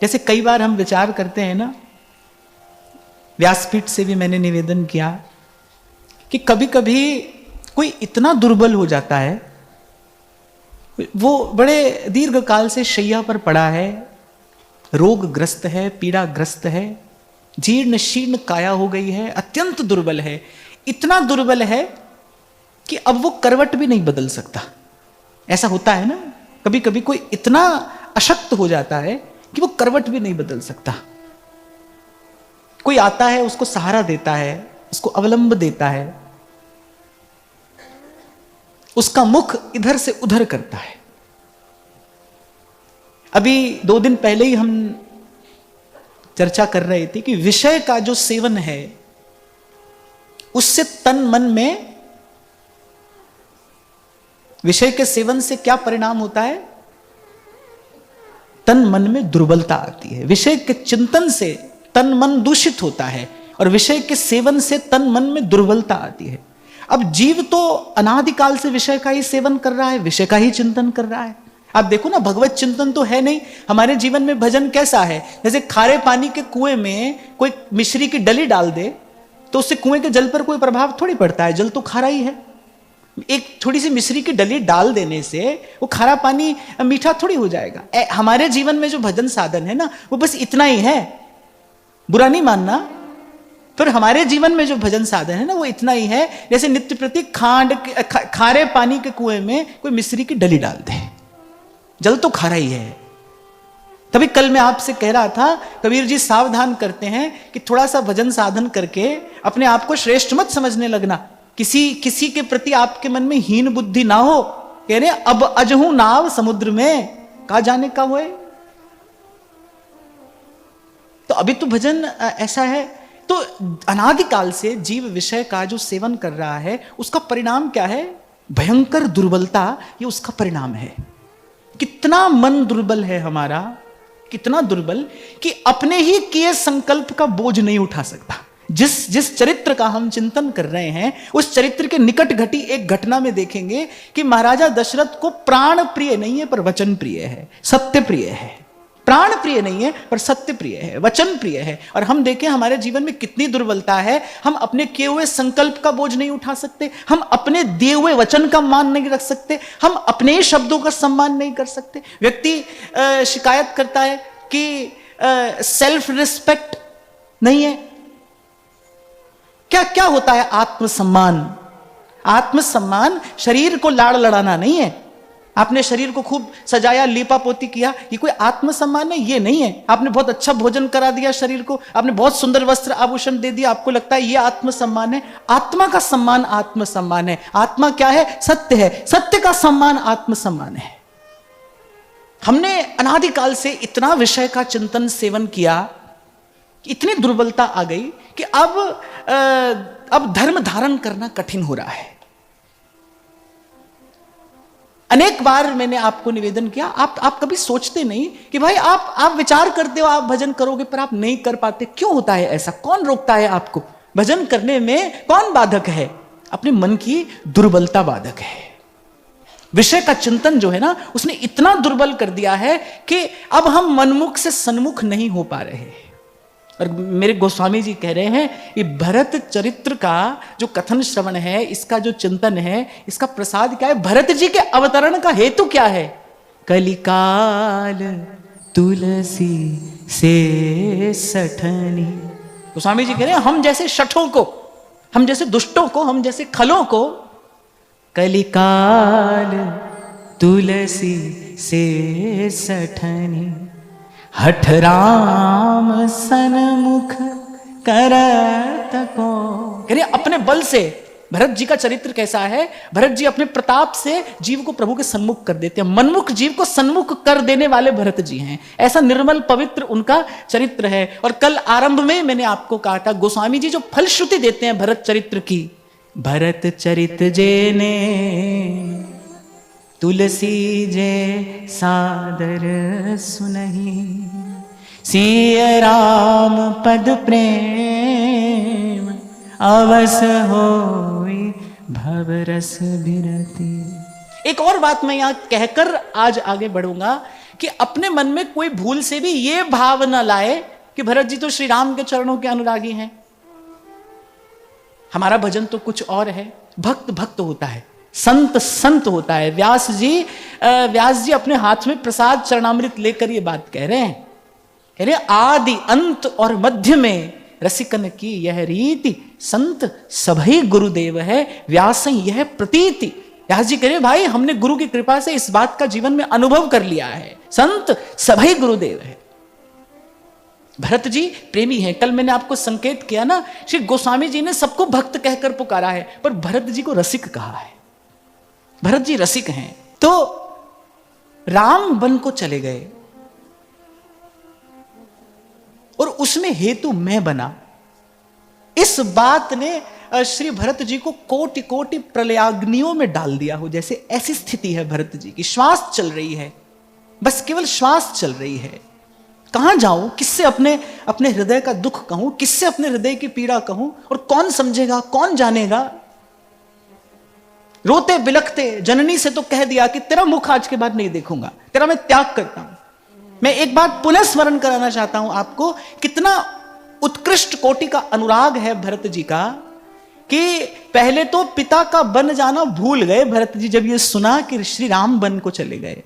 जैसे कई बार हम विचार करते हैं ना, व्यासपीठ से भी मैंने निवेदन किया कि कभी कभी कोई इतना दुर्बल हो जाता है, वो बड़े दीर्घ काल से शैया पर पड़ा है, रोगग्रस्त है, पीड़ाग्रस्त है, जीर्ण शीर्ण काया हो गई है, अत्यंत दुर्बल है, इतना दुर्बल है कि अब वो करवट भी नहीं बदल सकता। ऐसा होता है ना, कभी कभी कोई इतना अशक्त हो जाता है कि वो करवट भी नहीं बदल सकता। कोई आता है, उसको सहारा देता है, उसको अवलंब देता है, उसका मुख इधर से उधर करता है। अभी 2 दिन पहले ही हम चर्चा कर रहे थे कि विषय का जो सेवन है उससे तन मन में, विषय के सेवन से क्या परिणाम होता है? तन मन में दुर्बलता आती है। विषय के चिंतन से तन मन दूषित होता है और विषय के सेवन से तन मन में दुर्बलता आती है। अब जीव तो अनादिकाल से विषय का ही सेवन कर रहा है, विषय का ही चिंतन कर रहा है। आप देखो ना, भगवत चिंतन तो है नहीं। हमारे जीवन में भजन कैसा है? जैसे खारे पानी के कुएं में कोई मिश्री की डली डाल दे तो उससे कुएं के जल पर कोई प्रभाव थोड़ी पड़ता है, जल तो खारा ही है। एक थोड़ी सी मिश्री की डली डाल देने से वो खारा पानी मीठा थोड़ी हो जाएगा। हमारे जीवन में जो भजन साधन है ना, वो बस इतना ही है, बुरा नहीं मानना। फिर हमारे जीवन में जो भजन साधन है ना, वो इतना ही है, जैसे नित्य प्रति खारे पानी के कुएं में कोई मिश्री की डली डाल दे, जल तो खारा ही है। तभी कल मैं आपसे कह रहा था, कबीर जी सावधान करते हैं कि थोड़ा सा भजन साधन करके अपने आप को श्रेष्ठ मत समझने लगना। किसी के प्रति आपके मन में हीन बुद्धि ना हो। कह रहे अब अजहू नाव समुद्र में, कहा जाने का हुए। तो अभी तो भजन ऐसा है। तो अनादिकाल से जीव विषय का जो सेवन कर रहा है, उसका परिणाम क्या है? भयंकर दुर्बलता, ये उसका परिणाम है। कितना मन दुर्बल है हमारा, कितना दुर्बल कि अपने ही किए संकल्प का बोझ नहीं उठा सकता। जिस चरित्र का हम चिंतन कर रहे हैं, उस चरित्र के निकट घटी एक घटना में देखेंगे कि महाराजा दशरथ को प्राण प्रिय नहीं है पर वचन प्रिय है, सत्य प्रिय है। प्राण प्रिय नहीं है पर सत्य प्रिय है, वचन प्रिय है। और हम देखें हमारे जीवन में कितनी दुर्बलता है। हम अपने किए हुए संकल्प का बोझ नहीं उठा सकते, हम अपने दिए हुए वचन का मान नहीं रख सकते, हम अपने शब्दों का सम्मान नहीं कर सकते। व्यक्ति शिकायत करता है कि सेल्फ रिस्पेक्ट नहीं है। क्या क्या होता है आत्मसम्मान? आत्मसम्मान शरीर को लाड़ लड़ाना नहीं है। आपने शरीर को खूब सजाया, लीपा पोती किया, ये कोई आत्मसम्मान है? ये नहीं है। आपने बहुत अच्छा भोजन करा दिया शरीर को, आपने बहुत सुंदर वस्त्र आभूषण दे दिया, आपको लगता है ये आत्मसम्मान है? आत्मा का सम्मान आत्मसम्मान है। आत्मा क्या है? सत्य है। सत्य का सम्मान आत्मसम्मान है। हमने अनादिकाल से इतना विषय का चिंतन सेवन किया, इतनी दुर्बलता आ गई कि अब धर्म धारण करना कठिन हो रहा है। अनेक बार मैंने आपको निवेदन किया, आप कभी सोचते नहीं कि भाई आप विचार करते हो आप भजन करोगे पर आप नहीं कर पाते। क्यों होता है ऐसा? कौन रोकता है आपको? भजन करने में कौन बाधक है? अपने मन की दुर्बलता बाधक है। विषय का चिंतन जो है ना, उसने इतना दुर्बल कर दिया है कि अब हम मनमुख से सन्मुख नहीं हो पा रहे। और मेरे गोस्वामी जी कह रहे हैं, ये भरत चरित्र का जो कथन श्रवण है, इसका जो चिंतन है, इसका प्रसाद क्या है? भरत जी के अवतरण का हेतु क्या है? कलिकाल तुलसी से सठनी। गोस्वामी जी कह रहे हैं, हम जैसे शठों को, हम जैसे दुष्टों को, हम जैसे खलों को कलिकाल तुलसी से सठनी, हठ राम सन्मुख करत को। यानी अपने बल से भरत जी का चरित्र कैसा है? भरत जी अपने प्रताप से जीव को प्रभु के सन्मुख कर देते हैं। मनमुख जीव को सन्मुख कर देने वाले भरत जी हैं। ऐसा निर्मल पवित्र उनका चरित्र है। और कल आरंभ में मैंने आपको कहा था, गोस्वामी जी जो फलश्रुति देते हैं भरत चरित्र की, भरत चरित जेने तुलसी जे सादर सुनहि, सिय राम पद प्रेम अवस होई भवरस बिरती। एक और बात मैं यहां कहकर आज आगे बढ़ूंगा कि अपने मन में कोई भूल से भी ये भाव न लाए कि भरत जी तो श्री राम के चरणों के अनुरागी हैं, हमारा भजन तो कुछ और है। भक्त भक्त होता है, संत संत होता है। व्यास जी अपने हाथ में प्रसाद चरणामृत लेकर ये बात कह रहे हैं, कह रहे आदि अंत और मध्य में रसिकन की यह रीति, संत सभी गुरुदेव है व्यास यह प्रतीति। व्यास जी कह रहे भाई हमने गुरु की कृपा से इस बात का जीवन में अनुभव कर लिया है, संत सभी गुरुदेव है। भरत जी प्रेमी हैं। कल मैंने आपको संकेत किया ना, श्री गोस्वामी जी ने सबको भक्त कहकर पुकारा है, पर भरत जी को रसिक कहा है। भरत जी रसिक हैं। तो राम वन को चले गए और उसमें हेतु मैं बना। इस बात ने श्री भरत जी को कोटि कोटि प्रलयाग्नियों में डाल दिया हो, जैसे ऐसी स्थिति है भरत जी की। श्वास चल रही है, बस केवल श्वास चल रही है। कहां जाऊं, किससे अपने हृदय का दुख कहूं, किससे अपने हृदय की पीड़ा कहूं, और कौन समझेगा, कौन जानेगा। रोते बिलखते जननी से तो कह दिया कि तेरा मुख आज के बाद नहीं देखूंगा, तेरा मैं त्याग करता हूं। मैं एक बात पुनः स्मरण कराना चाहता हूं आपको, कितना उत्कृष्ट कोटि का अनुराग है भरत जी का, कि पहले तो पिता का बन जाना भूल गए भरत जी जब ये सुना कि श्री राम वन को चले गए,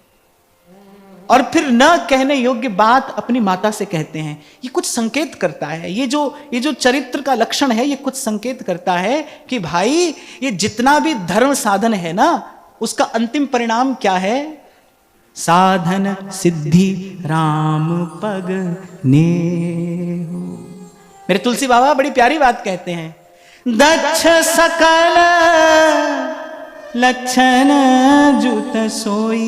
और फिर न कहने योग्य बात अपनी माता से कहते हैं। ये कुछ संकेत करता है, ये जो चरित्र का लक्षण है, ये कुछ संकेत करता है कि भाई ये जितना भी धर्म साधन है ना, उसका अंतिम परिणाम क्या है? साधन सिद्धि राम पग नेहु। मेरे तुलसी बाबा बड़ी प्यारी बात कहते हैं, दक्ष सकल लक्षण जुत सोई,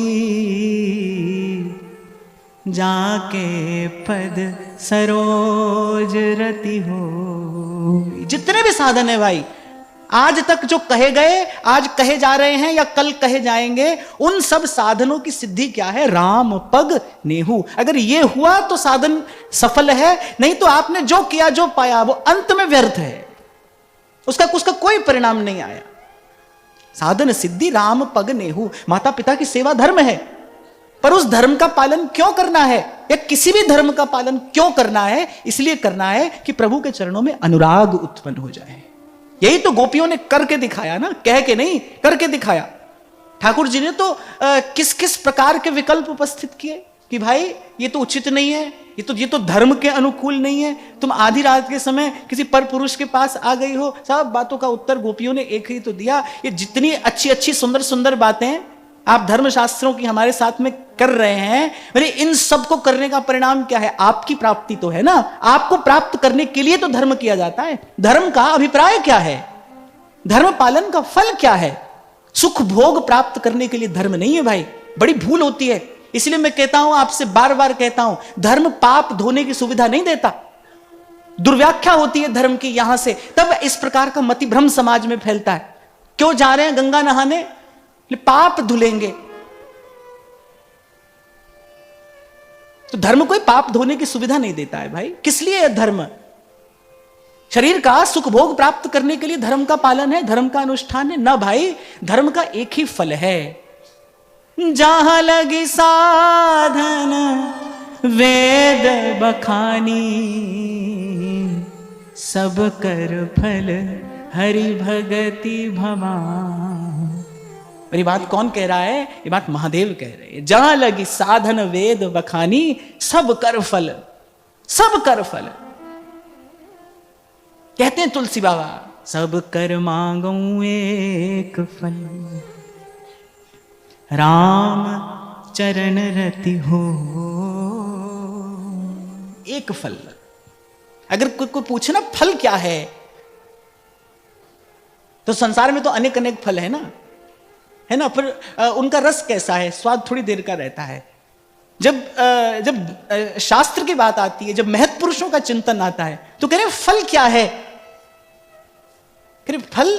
जाके पद सरोज रति हो। जितने भी साधन है भाई, आज तक जो कहे गए, आज कहे जा रहे हैं या कल कहे जाएंगे, उन सब साधनों की सिद्धि क्या है? राम पग नेहु। अगर ये हुआ तो साधन सफल है, नहीं तो आपने जो किया जो पाया वो अंत में व्यर्थ है, उसका कोई परिणाम नहीं आया। साधन सिद्धि राम पग नेहु। माता पिता की सेवा धर्म है, पर उस धर्म का पालन क्यों करना है, या किसी भी धर्म का पालन क्यों करना है? इसलिए करना है कि प्रभु के चरणों में अनुराग उत्पन्न हो जाए। यही तो गोपियों ने करके दिखाया ना, कह के नहीं, करके दिखाया। ठाकुर जी ने तो किस किस प्रकार के विकल्प उपस्थित किए कि भाई ये तो उचित नहीं है, ये तो धर्म के अनुकूल नहीं है। तुम आधी रात के समय किसी पर पुरुष के पास आ गई हो। सब बातों का उत्तर गोपियों ने एक ही तो दिया। ये जितनी अच्छी अच्छी सुंदर सुंदर बातें आप धर्मशास्त्रों की हमारे साथ में कर रहे हैं, मेरे इन सब को करने का परिणाम क्या है? आपकी प्राप्ति तो है ना। आपको प्राप्त करने के लिए तो धर्म किया जाता है। धर्म का अभिप्राय क्या है? धर्म पालन का फल क्या है? सुख भोग प्राप्त करने के लिए धर्म नहीं है भाई, बड़ी भूल होती है। इसलिए मैं कहता हूं, आपसे बार बार कहता हूं, धर्म पाप धोने की सुविधा नहीं देता। दुर्व्याख्या होती है धर्म की यहां से, तब इस प्रकार का मतिभ्रम समाज में फैलता है। क्यों जा रहे हैं गंगा नहाने? पाप धुलेंगे। तो धर्म कोई पाप धोने की सुविधा नहीं देता है भाई। किस लिए धर्म? शरीर का सुख भोग प्राप्त करने के लिए धर्म का पालन है, धर्म का अनुष्ठान है ना भाई। धर्म का एक ही फल है, जहां लगी साधन वेद बखानी, सब कर फल हरि भगति भवान। मेरी बात कौन कह रहा है? ये बात महादेव कह रहे हैं। जहां लगी साधन वेद बखानी, सब कर फल, सब कर फल। कहते हैं तुलसी बाबा, सब कर मांगू एक फल, राम चरण रति हो। एक फल। अगर कोई पूछे ना फल क्या है, तो संसार में तो अनेक अनेक फल है ना, है ना। पर उनका रस कैसा है? स्वाद थोड़ी देर का रहता है। जब शास्त्र की बात आती है, जब महत् पुरुषों का चिंतन आता है, तो कह रहे फल क्या है? कह रहे फल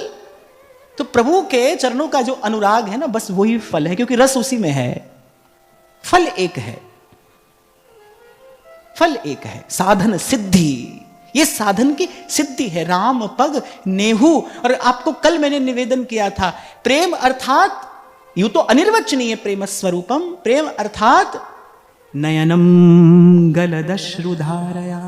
तो प्रभु के चरणों का जो अनुराग है ना, बस वही फल है, क्योंकि रस उसी में है। फल एक है, फल एक है। साधन सिद्धि, ये साधन की सिद्धि है। राम पग नेहु। और आपको कल मैंने निवेदन किया था, प्रेम अर्थात यूं तो अनिर्वचनीय प्रेम स्वरूपम, प्रेम अर्थात नयनम गलदश्रुधारया।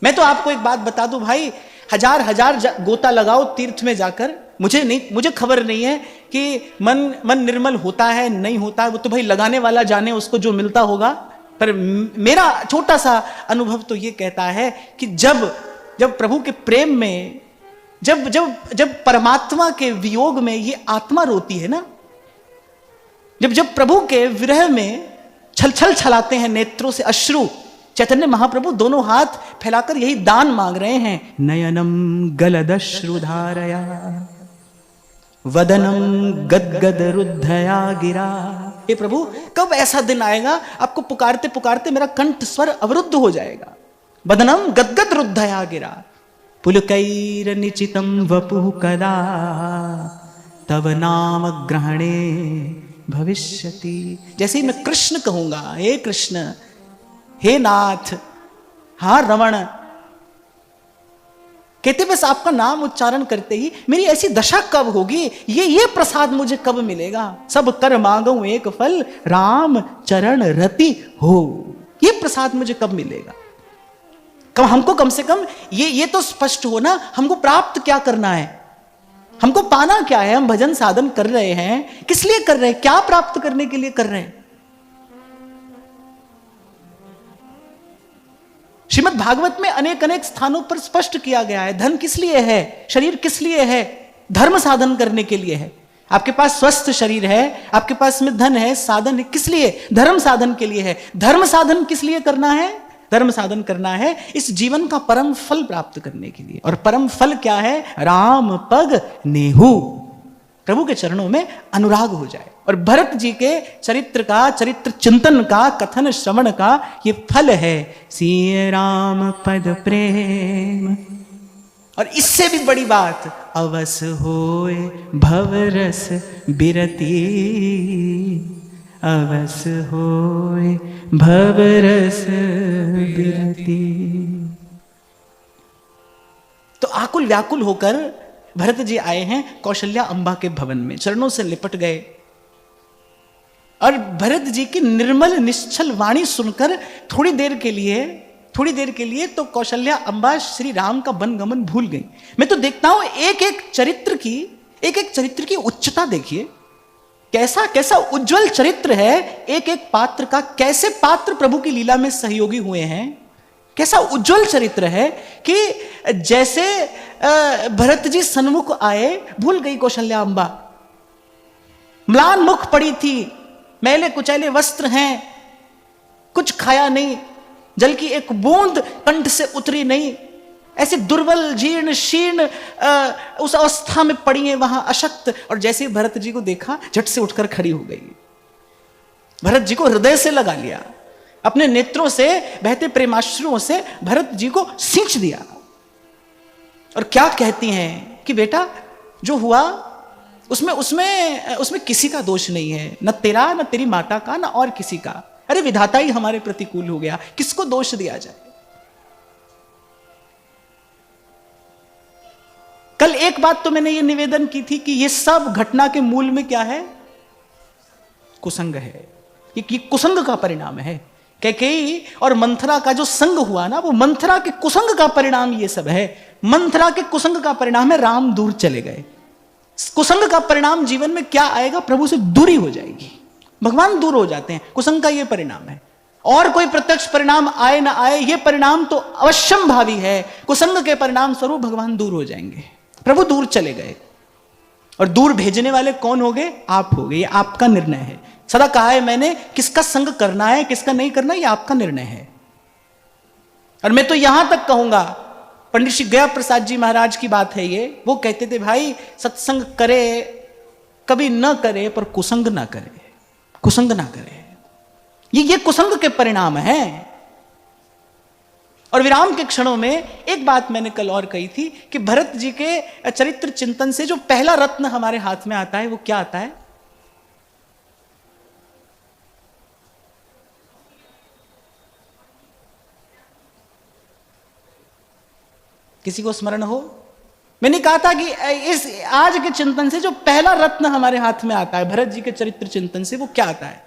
मैं तो आपको एक बात बता दूं भाई, हजार हजार गोता लगाओ तीर्थ में जाकर, मुझे खबर नहीं है कि मन निर्मल होता है नहीं होता है, वो तो भाई लगाने वाला जाने, उसको जो मिलता होगा। पर मेरा छोटा सा अनुभव तो ये कहता है कि जब प्रभु के प्रेम में, जब परमात्मा के वियोग में ये आत्मा रोती है ना, जब प्रभु के विरह में छल छलाते हैं नेत्रों से अश्रु, चैतन्य महाप्रभु दोनों हाथ फैलाकर यही दान मांग रहे हैं, नयनम गलदश्रुधारया वदनम गदगद रुद्धया गिरा। हे प्रभु, कब ऐसा दिन आएगा आपको पुकारते पुकारते मेरा कंठ स्वर अवरुद्ध हो जाएगा। वदनम गदगद रुद्धया गिरा पुलकैर निचितम वपुः कदा तव नाम ग्रहणे भविष्यति। जैसे ही मैं कृष्ण कहूंगा, हे कृष्ण, हे नाथ, हाँ रमण, कहते बस आपका नाम उच्चारण करते ही मेरी ऐसी दशा कब होगी, ये प्रसाद मुझे कब मिलेगा। सब कर मांगू एक फल, राम चरण रति हो। ये प्रसाद मुझे कब मिलेगा। हमको कम से कम ये तो स्पष्ट हो ना, हमको प्राप्त क्या करना है, हमको पाना क्या है। हम भजन साधन कर रहे हैं, किस लिए कर रहे हैं, क्या प्राप्त करने के लिए कर रहे हैं। श्रीमद् भागवत में अनेक अनेक स्थानों पर स्पष्ट किया गया है, धन किस लिए है, शरीर किस लिए है, धर्म साधन करने के लिए है। आपके पास स्वस्थ शरीर है, आपके पास में धन है, साधन है, किस लिए, धर्म साधन के लिए है। धर्म साधन किस लिए करना है, धर्म साधन करना है इस जीवन का परम फल प्राप्त करने के लिए। और परम फल क्या है, राम पग नेहू, प्रभु के चरणों में अनुराग हो जाए। और भरत जी के चरित्र का, चरित्र चिंतन का, कथन श्रवण का ये फल है, सिय राम पद प्रेम। और इससे भी बड़ी बात, अवस होए भवरस बिरती, अवस होए भवरस बिरती। तो आकुल व्याकुल होकर भरत जी आए हैं कौशल्या अंबा के भवन में, चरणों से लिपट गए। और भरत जी की निर्मल निश्चल वाणी सुनकर थोड़ी देर के लिए तो कौशल्या अंबा श्री राम का वनगमन भूल गई। मैं तो देखता हूं एक एक चरित्र की उच्चता देखिए, कैसा कैसा उज्जवल चरित्र है एक एक पात्र का, कैसे पात्र प्रभु की लीला में सहयोगी हुए हैं, कैसा उज्जवल चरित्र है कि जैसे भरत जी सन्मुख आए, भूल गई कौशल्या अंबा, म्लान मुख पड़ी थी, मैले कुचैले वस्त्र हैं, कुछ खाया नहीं, जल की एक बूंद कंठ से उतरी नहीं, ऐसे दुर्बल जीर्ण शीर्ण उस अवस्था में पड़ी है वहां अशक्त। और जैसे भरत जी को देखा झट से उठकर खड़ी हो गई, भरत जी को हृदय से लगा लिया, अपने नेत्रों से बहते प्रेमाश्रुओं से भरत जी को सींच दिया। और क्या कहती हैं कि बेटा जो हुआ उसमें किसी का दोष नहीं है, न तेरा, न तेरी माता का, न और किसी का। अरे विधाता ही हमारे प्रतिकूल हो गया, किसको दोष दिया जाए। कल एक बात तो मैंने ये निवेदन की थी कि ये सब घटना के मूल में क्या है, कुसंग है। ये कुसंग का परिणाम है। कैकेयी और मंथरा का जो संग हुआ ना, वो मंथरा के कुसंग का परिणाम ये सब है। मंथरा के कुसंग का परिणाम है राम दूर चले गए। कुसंग का परिणाम जीवन में क्या आएगा, प्रभु से दूरी हो जाएगी, भगवान दूर हो जाते हैं, कुसंग का ये परिणाम है। और कोई प्रत्यक्ष परिणाम आए ना आए, ये परिणाम तो अवश्यम भावी है। कुसंग के परिणाम स्वरूप भगवान दूर हो जाएंगे, प्रभु दूर चले गए। और दूर भेजने वाले कौन हो गए, आप हो गए। ये आपका निर्णय है। सदा कहा है मैंने, किसका संग करना है किसका नहीं करना, ये आपका निर्णय है। और मैं तो यहां तक कहूंगा, पंडित श्री गया प्रसाद जी महाराज की बात है ये, वो कहते थे भाई सत्संग करे कभी न करे, पर कुसंग ना करे, कुसंग ना करे। ये कुसंग के परिणाम हैं। और विराम के क्षणों में एक बात मैंने कल और कही थी कि भरत जी के चरित्र चिंतन से जो पहला रत्न हमारे हाथ में आता है, वो क्या आता है, किसी को स्मरण हो? मैंने कहा था कि इस आज के चिंतन से जो पहला रत्न हमारे हाथ में आता है भरत जी के चरित्र चिंतन से, वो क्या आता है?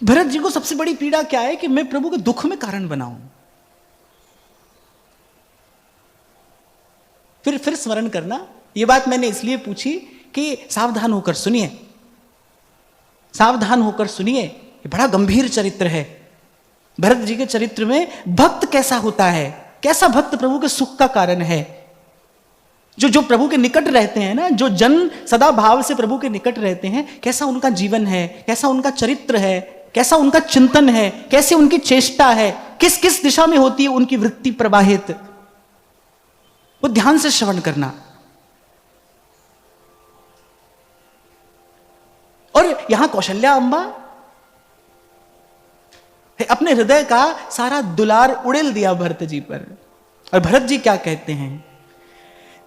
भरत जी को सबसे बड़ी पीड़ा क्या है कि मैं प्रभु के दुख में कारण बनाऊं। फिर स्मरण करना, यह बात मैंने इसलिए पूछी कि सावधान होकर सुनिए, सावधान होकर सुनिए। ये बड़ा गंभीर चरित्र है। भरत जी के चरित्र में भक्त कैसा होता है, कैसा भक्त प्रभु के सुख का कारण है। जो प्रभु के निकट रहते हैं ना, जो जन सदा भाव से प्रभु के निकट रहते हैं, कैसा उनका जीवन है, कैसा उनका चरित्र है, कैसा उनका चिंतन है, कैसे उनकी चेष्टा है, किस किस दिशा में होती है उनकी वृत्ति प्रवाहित, वो ध्यान से श्रवण करना। और यहां कौशल्या अम्बा अपने हृदय का सारा दुलार उड़ेल दिया भरत जी पर। और भरत जी क्या कहते हैं,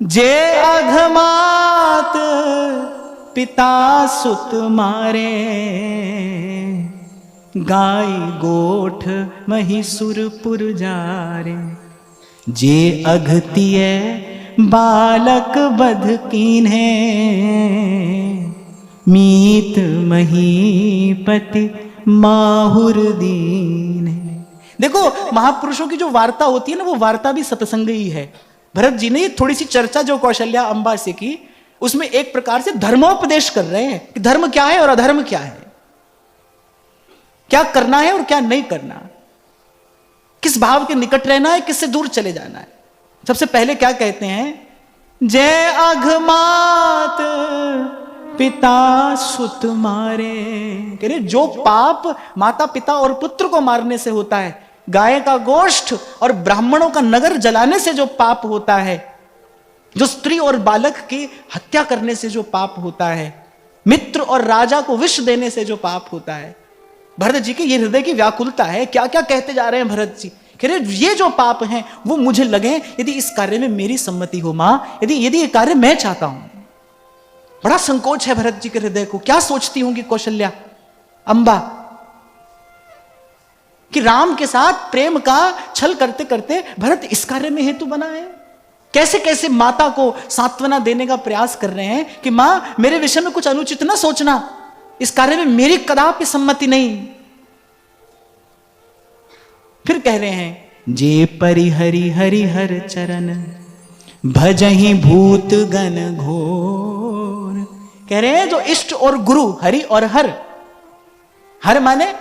जे अघमात पिता सुत मारे, गाय गोठ महिसुरपुर जारे, जे अघतिय बालक बध कीन्हे, मीत महीपति माहुर दीन। देखो महापुरुषों की जो वार्ता होती है ना, वो वार्ता भी सत्संग ही है। भरत जी ने थोड़ी सी चर्चा जो कौशल्या अम्बा से की, उसमें एक प्रकार से धर्मोपदेश कर रहे हैं कि धर्म क्या है और अधर्म क्या है, क्या करना है और क्या नहीं करना, किस भाव के निकट रहना है, किससे दूर चले जाना है। सबसे पहले क्या कहते हैं, जय अघमात पिता सुत मारे। कह रहे जो पाप माता पिता और पुत्र को मारने से होता है, गाय का गोश्त और ब्राह्मणों का नगर जलाने से जो पाप होता है, जो स्त्री और बालक की हत्या करने से जो पाप होता है, मित्र और राजा को विष देने से जो पाप होता है, भरत जी के ये हृदय की व्याकुलता है। क्या क्या कहते जा रहे हैं भरत जी, कह रहे ये जो पाप हैं वो मुझे लगे यदि इस कार्य में मेरी सम्मति हो मां, यदि ये कार्य मैं चाहता हूं। बड़ा संकोच है भरत जी के हृदय को। क्या सोचती होंगी कौशल्या अम्बा कि राम के साथ प्रेम का छल करते करते भरत इस कार्य में हेतु बना है। कैसे कैसे माता को सांत्वना देने का प्रयास कर रहे हैं कि मां मेरे विषय में कुछ अनुचित ना सोचना, इस कार्य में मेरी कदापि सम्मति नहीं। फिर कह रहे हैं, जे परिहरि हरिहर चरण, भजहि भूत गण घोर। कह रहे हैं जो इष्ट और गुरु, हरि और हर, हर माने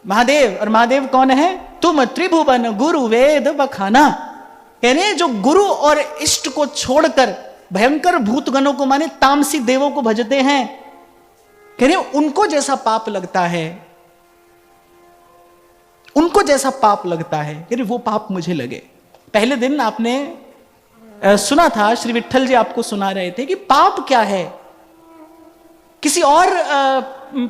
महादेव, और महादेव कौन है, तुम त्रिभुवन गुरु वेद बखाना। कह रहे हैं जो गुरु और इष्ट को छोड़कर भयंकर भूतगणों को माने तामसी देवों को भजते हैं, कह रहे हैं उनको जैसा पाप लगता है, उनको जैसा पाप लगता है, कह रहे वो पाप मुझे लगे। पहले दिन आपने सुना था, श्री विट्ठल जी आपको सुना रहे थे कि पाप क्या है। किसी और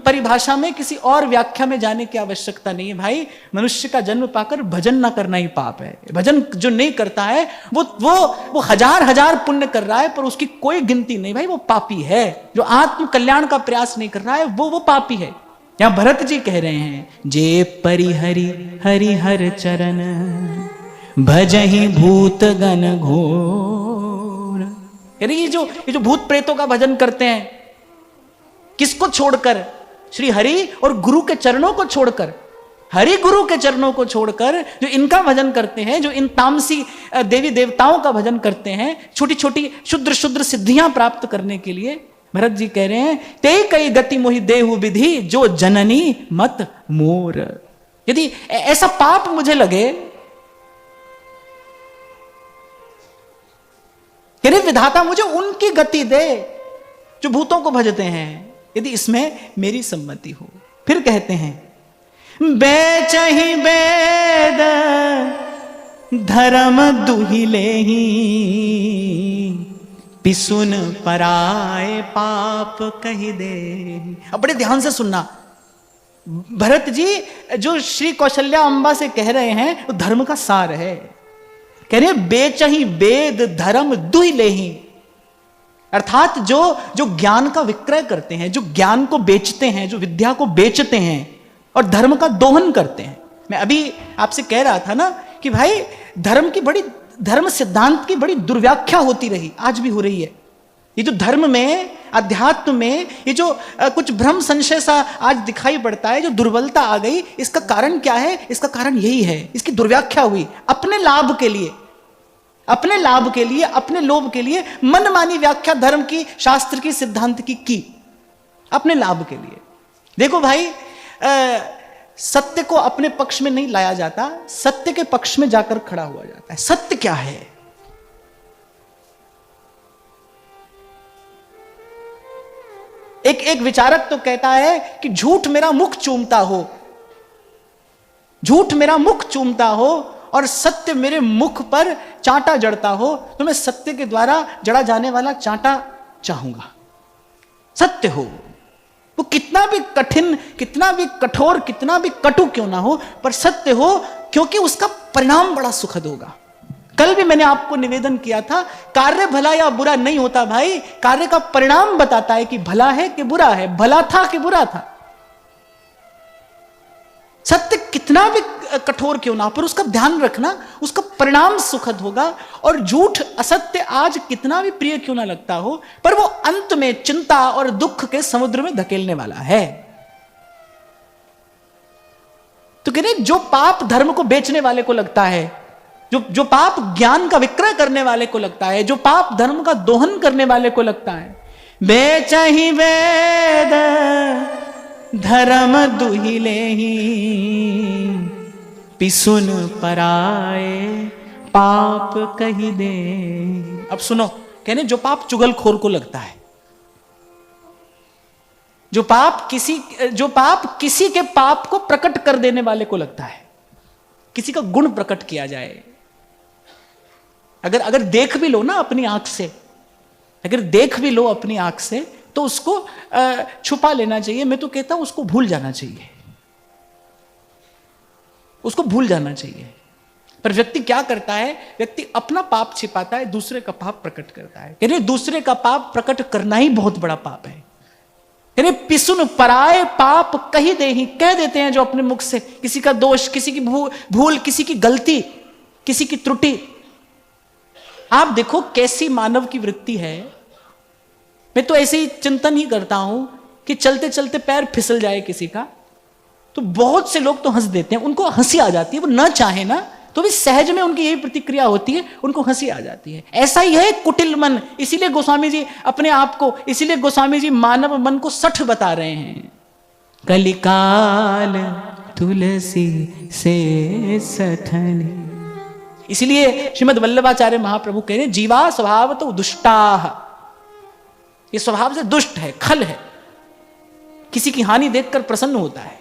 परिभाषा में, किसी और व्याख्या में जाने की आवश्यकता नहीं है भाई। मनुष्य का जन्म पाकर भजन ना करना ही पाप है। भजन जो नहीं करता है वो हजार हजार पुण्य कर रहा है पर उसकी कोई गिनती नहीं भाई, वो पापी है। जो आत्म कल्याण का प्रयास नहीं कर रहा है वो पापी है। यहां भरत जी कह रहे हैं, जे परिहरि हरिहर चरण, भजहि भूत गण घोर। यानी ये जो भूत प्रेतों का भजन करते हैं, किसको छोड़कर, श्री हरि और गुरु के चरणों को छोड़कर, हरि गुरु के चरणों को छोड़कर जो इनका भजन करते हैं, जो इन तामसी देवी देवताओं का भजन करते हैं, छोटी छोटी शुद्र शुद्र सिद्धियां प्राप्त करने के लिए, भरत जी कह रहे हैं, ते कई गति मोहि देहु विधि, जो जननी मत मोर। यदि ऐसा पाप मुझे लगे, यदि विधाता मुझे उनकी गति दे जो भूतों को भजते हैं, यदि इसमें मेरी सम्मति हो। फिर कहते हैं, बेचहि वेद धर्म दुहिलेहि, पिसुन पराए पाप कहि दे। अब बड़े ध्यान से सुनना, भरत जी जो श्री कौशल्या अम्बा से कह रहे हैं वो धर्म का सार है। कह रहे बेचहि वेद धर्म दुहिलेहि, अर्थात जो ज्ञान का विक्रय करते हैं, जो ज्ञान को बेचते हैं, जो विद्या को बेचते हैं और धर्म का दोहन करते हैं। मैं अभी आपसे कह रहा था ना कि भाई धर्म सिद्धांत की बड़ी दुर्व्याख्या होती रही, आज भी हो रही है। ये जो धर्म में अध्यात्म में ये जो कुछ भ्रम संशय सा आज दिखाई पड़ता है, जो दुर्बलता आ गई, इसका कारण क्या है? इसका कारण यही है, इसकी दुर्व्याख्या हुई अपने लाभ के लिए, अपने लाभ के लिए, अपने लोभ के लिए मनमानी व्याख्या धर्म की, शास्त्र की, सिद्धांत की अपने लाभ के लिए। देखो भाई, सत्य को अपने पक्ष में नहीं लाया जाता, सत्य के पक्ष में जाकर खड़ा हुआ जाता है। सत्य क्या है? एक विचारक तो कहता है कि झूठ मेरा मुख चूमता हो, झूठ मेरा मुख चूमता हो और सत्य मेरे मुख पर चांटा जड़ता हो, तो मैं सत्य के द्वारा जड़ा जाने वाला चांटा चाहूंगा। सत्य हो वो कितना भी कठिन, कितना भी कठोर, कितना भी कटु क्यों ना हो, पर सत्य हो, क्योंकि उसका परिणाम बड़ा सुखद होगा। कल भी मैंने आपको निवेदन किया था, कार्य भला या बुरा नहीं होता भाई, कार्य का परिणाम बताता है कि भला है कि बुरा है, भला था कि बुरा था। सत्य कितना भी कठोर क्यों ना, पर उसका ध्यान रखना, उसका परिणाम सुखद होगा। और झूठ, असत्य आज कितना भी प्रिय क्यों ना लगता हो, पर वो अंत में चिंता और दुख के समुद्र में धकेलने वाला है। तो कह रहे, जो पाप धर्म को बेचने वाले को लगता है, जो पाप ज्ञान का विक्रय करने वाले को लगता है, जो पाप धर्म का दोहन करने वाले को लगता है, बेचहि वेद धर्म दुहिले ही पिसुन पराए पाप कही दे। अब सुनो, कहने जो पाप चुगलखोर को लगता है, जो पाप किसी के पाप को प्रकट कर देने वाले को लगता है, किसी का गुण प्रकट किया जाए, अगर देख भी लो ना अपनी आंख से, अगर देख भी लो अपनी आंख से, तो उसको छुपा लेना चाहिए। मैं तो कहता हूं उसको भूल जाना चाहिए, उसको भूल जाना चाहिए। पर व्यक्ति क्या करता है? व्यक्ति अपना पाप छिपाता है, दूसरे का पाप प्रकट करता है। यानी दूसरे का पाप प्रकट करना ही बहुत बड़ा पाप है। यानी पिसुन पराए पाप कही दे ही, कह देते हैं जो अपने मुख से, किसी का दोष, किसी की भूल, किसी की गलती, किसी की त्रुटि। आप देखो कैसी मानव की वृत्ति है। मैं तो ऐसे ही चिंतन ही करता हूं कि चलते चलते पैर फिसल जाए किसी का, तो बहुत से लोग तो हंस देते हैं, उनको हंसी आ जाती है, वो ना चाहे ना तो भी सहज में उनकी यही प्रतिक्रिया होती है, उनको हंसी आ जाती है। ऐसा ही है कुटिल मन। इसीलिए गोस्वामी जी अपने आप को, इसीलिए गोस्वामी जी मानव मन को 60 बता रहे हैं। कलिकाल तुलसी से सठनी। इसीलिए श्रीमद् वल्लभाचार्य महाप्रभु कह रहे हैं, जीवा स्वभाव तो दुष्टाह, ये स्वभाव से दुष्ट है, खल है। किसी की हानि देखकर प्रसन्न होता है,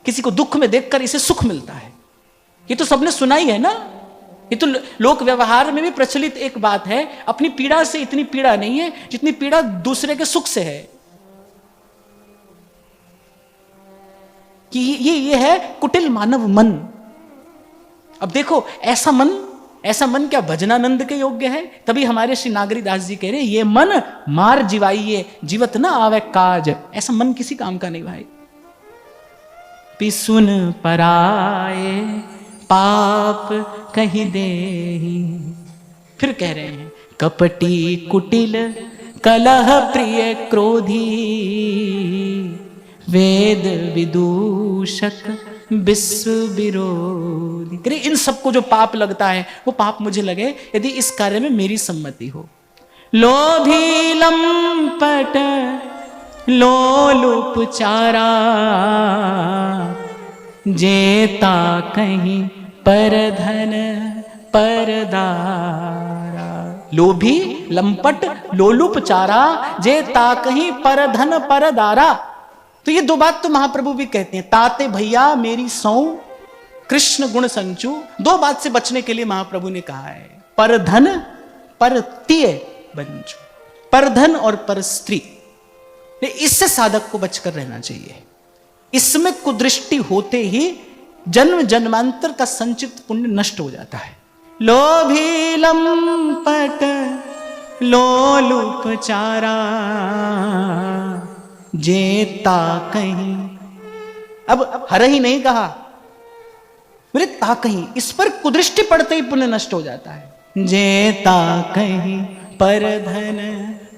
किसी को दुख में देखकर इसे सुख मिलता है। ये तो सबने सुना ही है ना। ये तो लोक व्यवहार में भी प्रचलित एक बात है। अपनी पीड़ा से इतनी पीड़ा नहीं है जितनी पीड़ा दूसरे के सुख से है। कि ये है कुटिल मानव मन। अब देखो, ऐसा मन क्या भजनानंद के योग्य है? तभी हमारे श्री नागरीदास जी कह रहे, ये मन मार जिवाइये, जीवत ना आवे काज। ऐसा मन किसी काम का नहीं भाई। पिसुन पराए पाप कही देहि। फिर कह रहे हैं, कपटी कुटिल कलह प्रिय क्रोधी, वेद विदूषक विश्व विरोधी। इन सबको जो पाप लगता है, वो पाप मुझे लगे यदि इस कार्य में मेरी सम्मति हो। लोभी लंपट लोलुपचारा, जेता कहीं परधन परदारा। लोभी लंपट लोलुपचारा, जेता कहीं परधन परदारा। तो ये दो बात तो महाप्रभु भी कहते हैं, ताते भैया मेरी सौ कृष्ण गुण संचू। दो बात से बचने के लिए महाप्रभु ने कहा है, परधन परतीय बंचू। परधन और पर स्त्री, इससे साधक को बचकर रहना चाहिए। इसमें कुदृष्टि होते ही जन्म जन्मांतर का संचित पुण्य नष्ट हो जाता है। लोभी लंपट लोलुपचारा, जेता कहीं। अब हर ही नहीं कहा, बोले ता कहीं। इस पर कुदृष्टि पड़ते ही पुण्य नष्ट हो जाता है। जेता कहीं परधन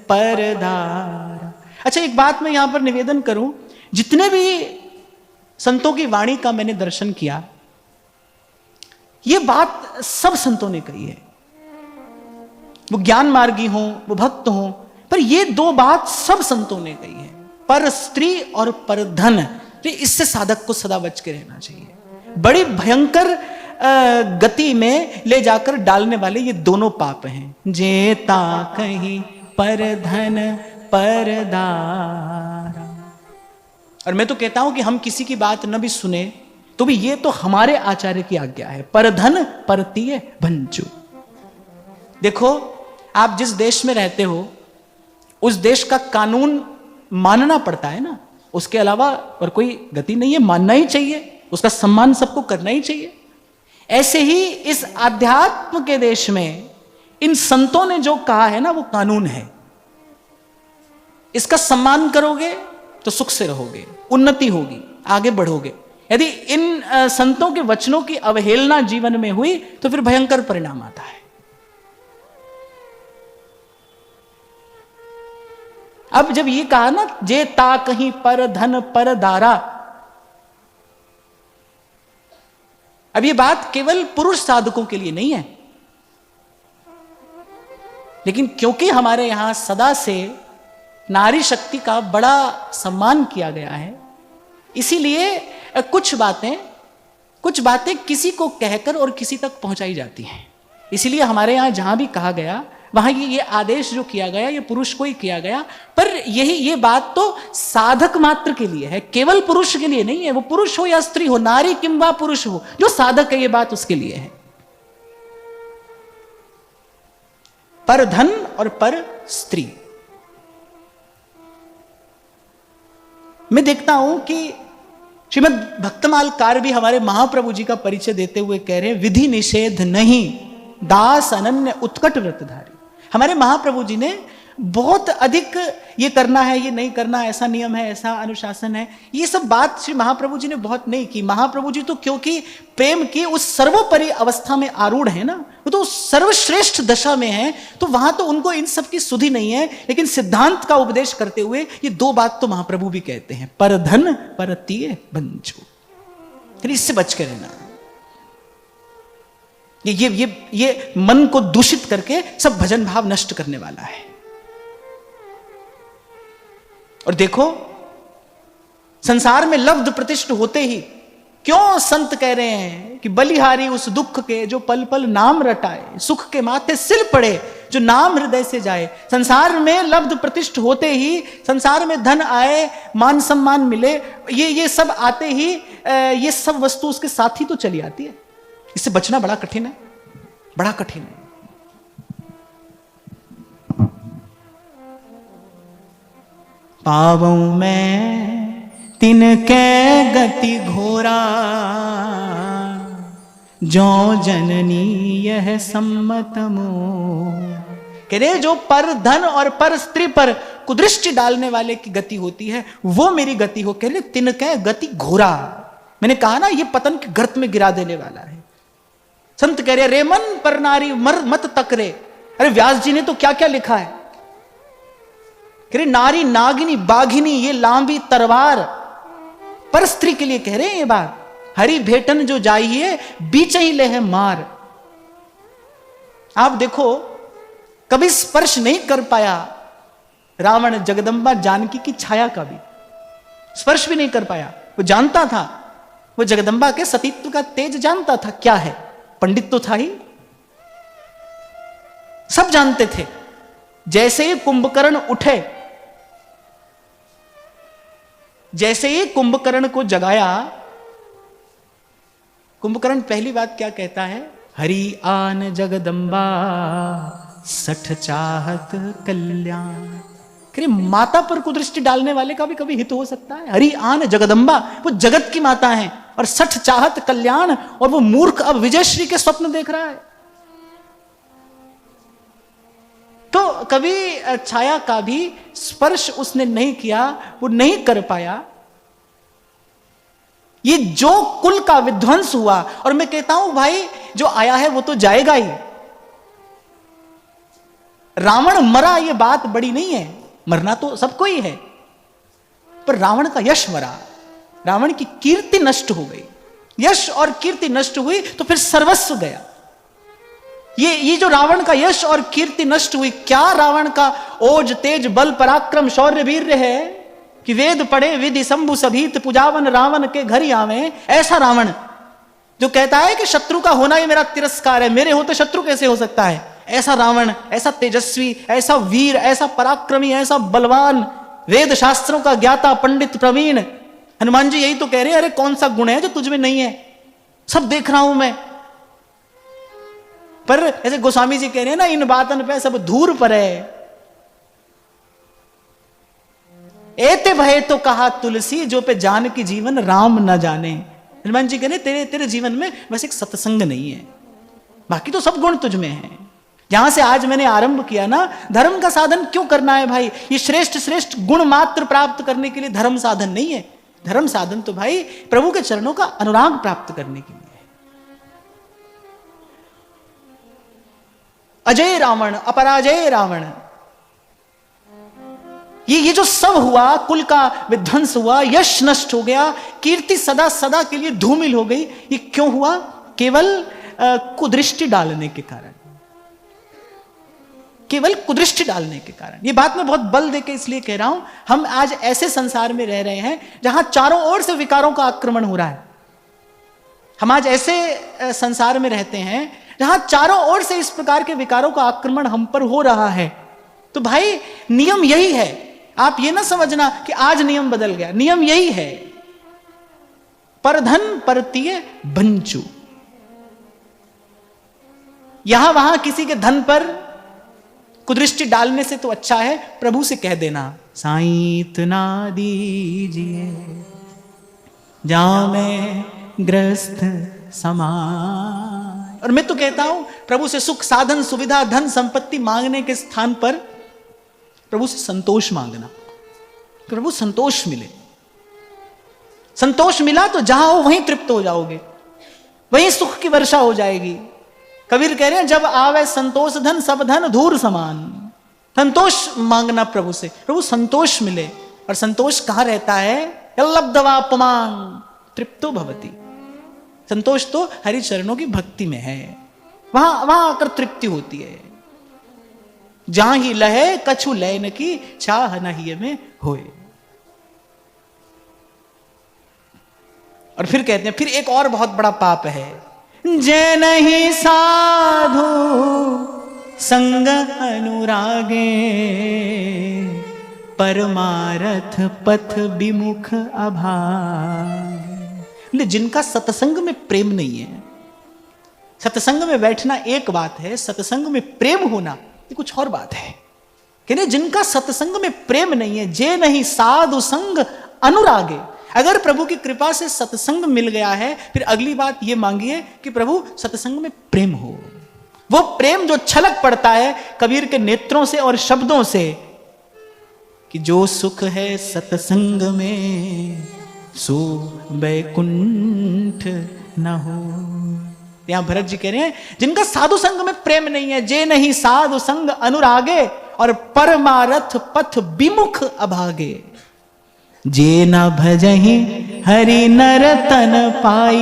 परदारा। अच्छा, एक बात मैं यहां पर निवेदन करूं, जितने भी संतों की वाणी का मैंने दर्शन किया, यह बात सब संतों ने कही है, वो ज्ञान मार्गी हो, वो भक्त हो, पर ये दो बात सब संतों ने कही है, पर स्त्री और पर धन। तो इससे साधक को सदा बच के रहना चाहिए। बड़ी भयंकर गति में ले जाकर डालने वाले ये दोनों पाप हैं। जेता कहीं पर धन पर दारा। और मैं तो कहता हूं कि हम किसी की बात न भी सुने तो भी ये तो हमारे आचार्य की आज्ञा है, पर धन परतीय भंजू। देखो, आप जिस देश में रहते हो उस देश का कानून मानना पड़ता है ना, उसके अलावा और कोई गति नहीं है, मानना ही चाहिए, उसका सम्मान सबको करना ही चाहिए। ऐसे ही इस आध्यात्म के देश में इन संतों ने जो कहा है ना, वो कानून है। इसका सम्मान करोगे तो सुख से रहोगे, उन्नति होगी, आगे बढ़ोगे। यदि इन संतों के वचनों की अवहेलना जीवन में हुई तो फिर भयंकर परिणाम आता है। अब जब ये कहा ना, जे ता कहीं पर धन पर दारा, अब ये बात केवल पुरुष साधकों के लिए नहीं है, लेकिन क्योंकि हमारे यहां सदा से नारी शक्ति का बड़ा सम्मान किया गया है, इसीलिए कुछ बातें किसी को कहकर और किसी तक पहुंचाई जाती हैं। इसीलिए हमारे यहां जहां भी कहा गया वहां ये आदेश जो किया गया, ये पुरुष को ही किया गया, पर ये बात तो साधक मात्र के लिए है, केवल पुरुष के लिए नहीं है। वो पुरुष हो या स्त्री हो, नारी किंवा पुरुष हो, जो साधक है ये बात उसके लिए है। पर धन और पर स्त्री। मैं देखता हूं कि श्रीमद् भक्तमालकार भी हमारे महाप्रभु जी का परिचय देते हुए कह रहे हैं, विधि निषेध नहीं दास अनन्य उत्कट व्रतधारी। हमारे महाप्रभु जी ने बहुत अधिक ये करना है, ये नहीं करना, ऐसा नियम है, ऐसा अनुशासन है, ये सब बात श्री महाप्रभु जी ने बहुत नहीं की। महाप्रभु जी तो क्योंकि प्रेम की उस सर्वोपरि अवस्था में आरूढ़ है ना, वो तो सर्वश्रेष्ठ दशा में है, तो वहां तो उनको इन सब की सुधि नहीं है। लेकिन सिद्धांत का उपदेश करते हुए ये दो बात तो महाप्रभु भी कहते हैं, पर धन परतीय भंजू। फिर इससे बच कर रहना। ये मन को दूषित करके सब भजन भाव नष्ट करने वाला है। और देखो, संसार में लब्ध प्रतिष्ठ होते ही क्यों संत कह रहे हैं कि बलिहारी उस दुख के जो पल पल नाम रटाए, सुख के माथे सिल पड़े जो नाम हृदय से जाए। संसार में लब्ध प्रतिष्ठ होते ही, संसार में धन आए, मान सम्मान मिले, ये सब आते ही ये सब वस्तु उसके साथ ही तो चली आती है। इससे बचना बड़ा कठिन है, बड़ा कठिन है। पावों में तिनके गति घोरा, जो जननी यह सम्मत मोह। कह रहे जो पर धन और पर स्त्री पर कुदृष्टि डालने वाले की गति होती है, वो मेरी गति हो। कह रहे तिनके गति घोरा, मैंने कहा ना ये पतन के गर्त में गिरा देने वाला है। संत कह रहे रे मन पर नारी मर मत तकरे। अरे व्यास जी ने तो क्या क्या लिखा है। कह रहे नारी नागिनी बाघिनी ये लांबी तलवार, पर स्त्री के लिए कह रहे हैं ये बात। हरि भेटन जो जाइए बीच ही ले है मार। आप देखो, कभी स्पर्श नहीं कर पाया रावण जगदंबा जानकी की छाया का भी स्पर्श भी नहीं कर पाया। वो जानता था, वो जगदंबा के सतीत्व का तेज जानता था क्या है। पंडित तो था ही, सब जानते थे। जैसे ही कुंभकर्ण उठे, जैसे ही कुंभकर्ण को जगाया, कुंभकर्ण पहली बात क्या कहता है, हरि आन जगदंबा सठ चाहत कल्याण। कह माता पर कुदृष्टि डालने वाले का भी कभी हित हो सकता है। हरि आन जगदंबा, वो जगत की माता है, और सठ चाहत कल्याण, और वो मूर्ख अब विजयश्री के स्वप्न देख रहा है। तो कभी छाया का भी स्पर्श उसने नहीं किया, वो नहीं कर पाया। ये जो कुल का विध्वंस हुआ, और मैं कहता हूं भाई जो आया है वो तो जाएगा ही। रावण मरा ये बात बड़ी नहीं है, मरना तो सबको ही है, पर रावण का यश मरा, रावण की कीर्ति नष्ट हो गई। यश और कीर्ति नष्ट हुई तो फिर सर्वस्व गया। ये जो रावण का यश और कीर्ति नष्ट हुई, क्या रावण का ओज तेज बल पराक्रम शौर्य वीर्य है कि वेद पढ़े विधि शंभु सभीत पूजावन रावण के घर ही आवे। ऐसा रावण जो कहता है कि शत्रु का होना ही मेरा तिरस्कार है, मेरे होते शत्रु कैसे हो सकता है, ऐसा रावण, ऐसा तेजस्वी, ऐसा वीर, ऐसा पराक्रमी, ऐसा बलवान, वेद शास्त्रों का ज्ञाता पंडित प्रवीण। हनुमान जी यही तो कह रहे हैं, अरे कौन सा गुण है जो तुझ में नहीं है, सब देख रहा हूं मैं। पर ऐसे गोस्वामी जी कह रहे हैं ना, इन बातन पे सब धूर पर है। एते भय तो कहा तुलसी, जो पे जान की जीवन राम न जाने। हनुमान जी कह रहे तेरे तेरे जीवन में बस एक सत्संग नहीं है, बाकी तो सब गुण तुझ में है। जहां से आज मैंने आरंभ किया ना, धर्म का साधन क्यों करना है भाई, ये श्रेष्ठ श्रेष्ठ गुण मात्र प्राप्त करने के लिए धर्म साधन नहीं है। धर्म साधन तो भाई प्रभु के चरणों का अनुराग प्राप्त करने के लिए। अजय रावण अपराजय रावण, ये जो सब हुआ, कुल का विध्वंस हुआ, यश नष्ट हो गया, कीर्ति सदा सदा के लिए धूमिल हो गई। ये क्यों हुआ? केवल कुदृष्टि डालने के कारण, केवल कुदृष्टि डालने के कारण। ये बात मैं बहुत बल देके इसलिए कह रहा हूं, हम आज ऐसे संसार में रह रहे हैं जहां चारों ओर से विकारों का आक्रमण हो रहा है। हम आज ऐसे संसार में रहते हैं जहां चारों ओर से इस प्रकार के विकारों का आक्रमण हम पर हो रहा है। तो भाई नियम यही है, आप ये ना समझना कि आज नियम बदल गया, नियम यही है, परधन परतीय बंचू। यहां वहां किसी के धन पर कुदृष्टि डालने से तो अच्छा है प्रभु से कह देना, साईं इतना दीजिए जामे ग्रस्त समान। और मैं तो कहता हूं प्रभु से सुख साधन सुविधा धन संपत्ति मांगने के स्थान पर प्रभु से संतोष मांगना, प्रभु संतोष मिले। संतोष मिला तो जहां हो वहीं तृप्त हो जाओगे, वहीं सुख की वर्षा हो जाएगी। कबीर कह रहे हैं, जब आवे संतोष धन सब धन धूर समान। संतोष मांगना प्रभु से, प्रभु संतोष मिले। और संतोष कहां रहता है? लब्धवापमान तृप्तो भवति। संतोष तो हरि चरणों की भक्ति में है, वहां आकर तृप्ति होती है। जहां ही लहे कछु लय की चाह नहीं में होए। और फिर कहते हैं, फिर एक और बहुत बड़ा पाप है, जे नहीं साधु संग अनुरागे परमारथ पथ विमुख अभाग। जिनका सत्संग में प्रेम नहीं है, सत्संग में बैठना एक बात है, सत्संग में प्रेम होना ये कुछ और बात है। कहने जिनका सत्संग में प्रेम नहीं है, जे नहीं साधु संग अनुरागे। अगर प्रभु की कृपा से सत्संग मिल गया है, फिर अगली बात ये मांगिए कि प्रभु सत्संग में प्रेम हो। वो प्रेम जो छलक पड़ता है कबीर के नेत्रों से और शब्दों से कि जो सुख है सत्संग में सो वैकुंठ न हो। यहां भरत जी कह रहे हैं, जिनका साधु संग में प्रेम नहीं है, जे नहीं साधु संग अनुरागे और परमारथ पथ विमुख अभागे। जे न भजहि हरि नर तन पाई,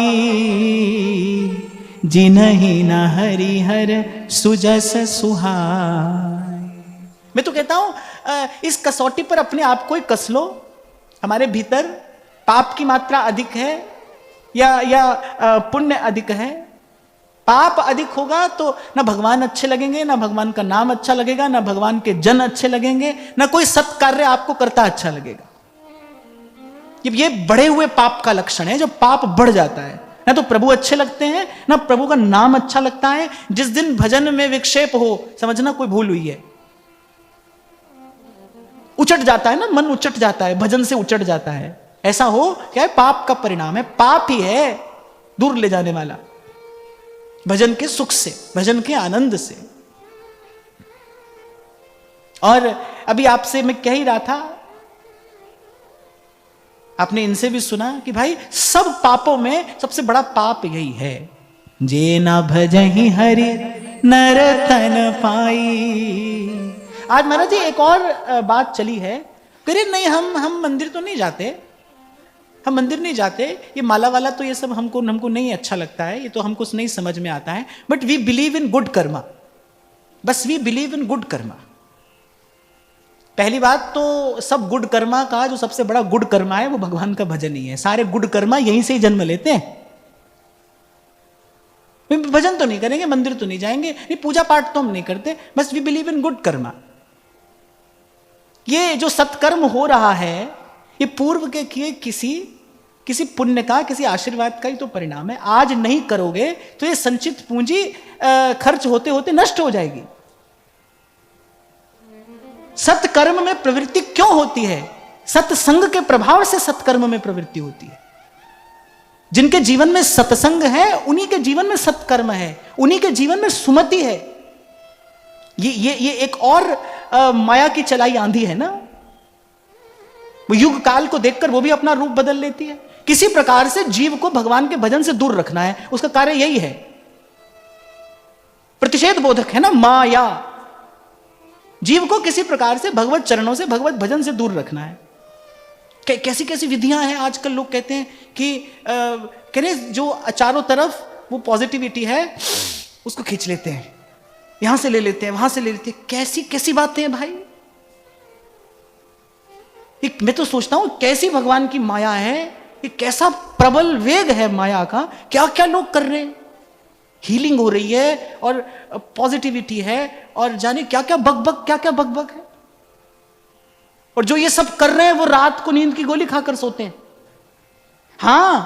जिन्हि न हरि हर सुजस सुहाय। मैं तो कहता हूं इस कसौटी पर अपने आप को ही कस लो। हमारे भीतर पाप की मात्रा अधिक है या पुण्य अधिक है। पाप अधिक होगा तो ना भगवान अच्छे लगेंगे, ना भगवान का नाम अच्छा लगेगा, ना भगवान के जन अच्छे लगेंगे, ना कोई सत्कार्य आपको करता अच्छा लगेगा। ये बढ़े हुए पाप का लक्षण है, जब पाप बढ़ जाता है। ना तो प्रभु अच्छे लगते हैं, ना प्रभु का नाम अच्छा लगता है। जिस दिन भजन में विक्षेप हो, समझना कोई भूल हुई है। उचट जाता है ना, मन उचट जाता है, भजन से उचट जाता है। ऐसा हो क्या है? पाप का परिणाम है, पाप ही है दूर ले जाने वाला भजन के सुख से, भजन के आनंद से। और अभी आपसे मैं कह ही रहा था, आपने इनसे भी सुना कि भाई सब पापों में सबसे बड़ा पाप यही है, जे न भजहि हरि नर तन पाई। आज महाराज जी एक और बात चली है, करे नहीं, हम मंदिर तो नहीं जाते, हम मंदिर नहीं जाते, ये माला वाला तो ये सब हमको नहीं अच्छा लगता है, ये तो हमको नहीं समझ में आता है, but we believe in good karma, बस we believe in good karma. पहली बात तो सब गुड कर्मा का जो सबसे बड़ा गुड कर्मा है वो भगवान का भजन ही है। सारे गुड कर्मा यहीं से ही जन्म लेते हैं। भजन तो नहीं करेंगे, मंदिर तो नहीं जाएंगे, नहीं पूजा पाठ तो हम नहीं करते, बस we believe in good karma. ये जो सत्कर्म हो रहा है ये पूर्व के किए किसी पुण्य का, किसी आशीर्वाद का ही तो परिणाम है। आज नहीं करोगे तो ये संचित पूंजी खर्च होते होते नष्ट हो जाएगी। सत्कर्म में प्रवृत्ति क्यों होती है? सत्संग के प्रभाव से सत्कर्म में प्रवृत्ति होती है। जिनके जीवन में सत्संग है उन्हीं के जीवन में सत्कर्म है, उन्हीं के जीवन में सुमति है। ये एक और माया की चलाई आंधी है ना, वो युग काल को देखकर वो भी अपना रूप बदल लेती है। किसी प्रकार से जीव को भगवान के भजन से दूर रखना है, उसका कार्य यही है। प्रतिषेध बोधक है ना माया। जीव को किसी प्रकार से भगवत चरणों से, भगवत भजन से दूर रखना है। कैसी कैसी विधियां हैं आजकल। लोग कहते हैं कि कह रहे जो चारों तरफ वो पॉजिटिविटी है उसको खींच लेते हैं, यहां से ले लेते हैं, वहां से ले लेते हैं। कैसी कैसी बातें हैं भाई। मैं तो सोचता हूं कैसी भगवान की माया है, ये कैसा प्रबल वेग है माया का। क्या क्या लोग कर रहे हैं, हीलिंग हो रही है और पॉजिटिविटी है और जाने क्या क्या बकबक है। और जो ये सब कर रहे हैं वो रात को नींद की गोली खाकर सोते हैं। हां,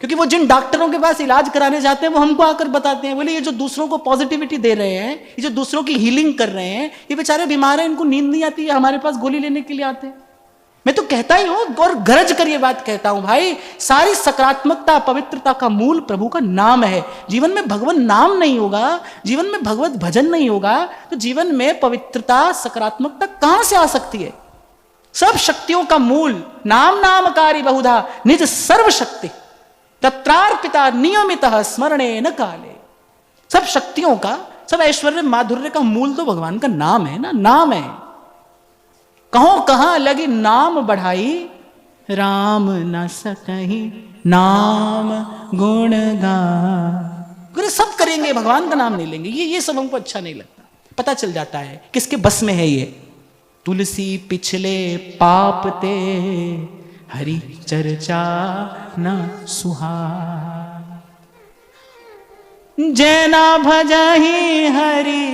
क्योंकि वो जिन डॉक्टरों के पास इलाज कराने जाते हैं वो हमको आकर बताते हैं, बोले ये जो दूसरों को पॉजिटिविटी दे रहे हैं, ये जो दूसरों की हीलिंग कर रहे हैं, ये बेचारे बीमार हैं, इनको नींद नहीं आती है, हमारे पास गोली लेने के लिए आते हैं। मैं तो कहता ही हूं और गरज कर ये बात कहता हूं, भाई सारी सकारात्मकता पवित्रता का मूल प्रभु का नाम है। जीवन में भगवान नाम नहीं होगा, जीवन में भगवत भजन नहीं होगा, तो जीवन में पवित्रता सकारात्मकता कहां से आ सकती है? सब शक्तियों का मूल नामकारी बहुधा निज सर्व शक्ति तत्रार्पिता नियमितः स्मरणे न काले। सब शक्तियों का, सब ऐश्वर्य माधुर्य का मूल तो भगवान का नाम है ना, नाम है। कहो कहां लगी नाम बढ़ाई, राम न सकही नाम गुण गा। सब करेंगे, भगवान का नाम नहीं लेंगे, ये सब हमको अच्छा नहीं लगता। पता चल जाता है किसके बस में है ये। तुलसी पिछले पाप ते हरि चर्चा न सुहा, जैना भजहि हरि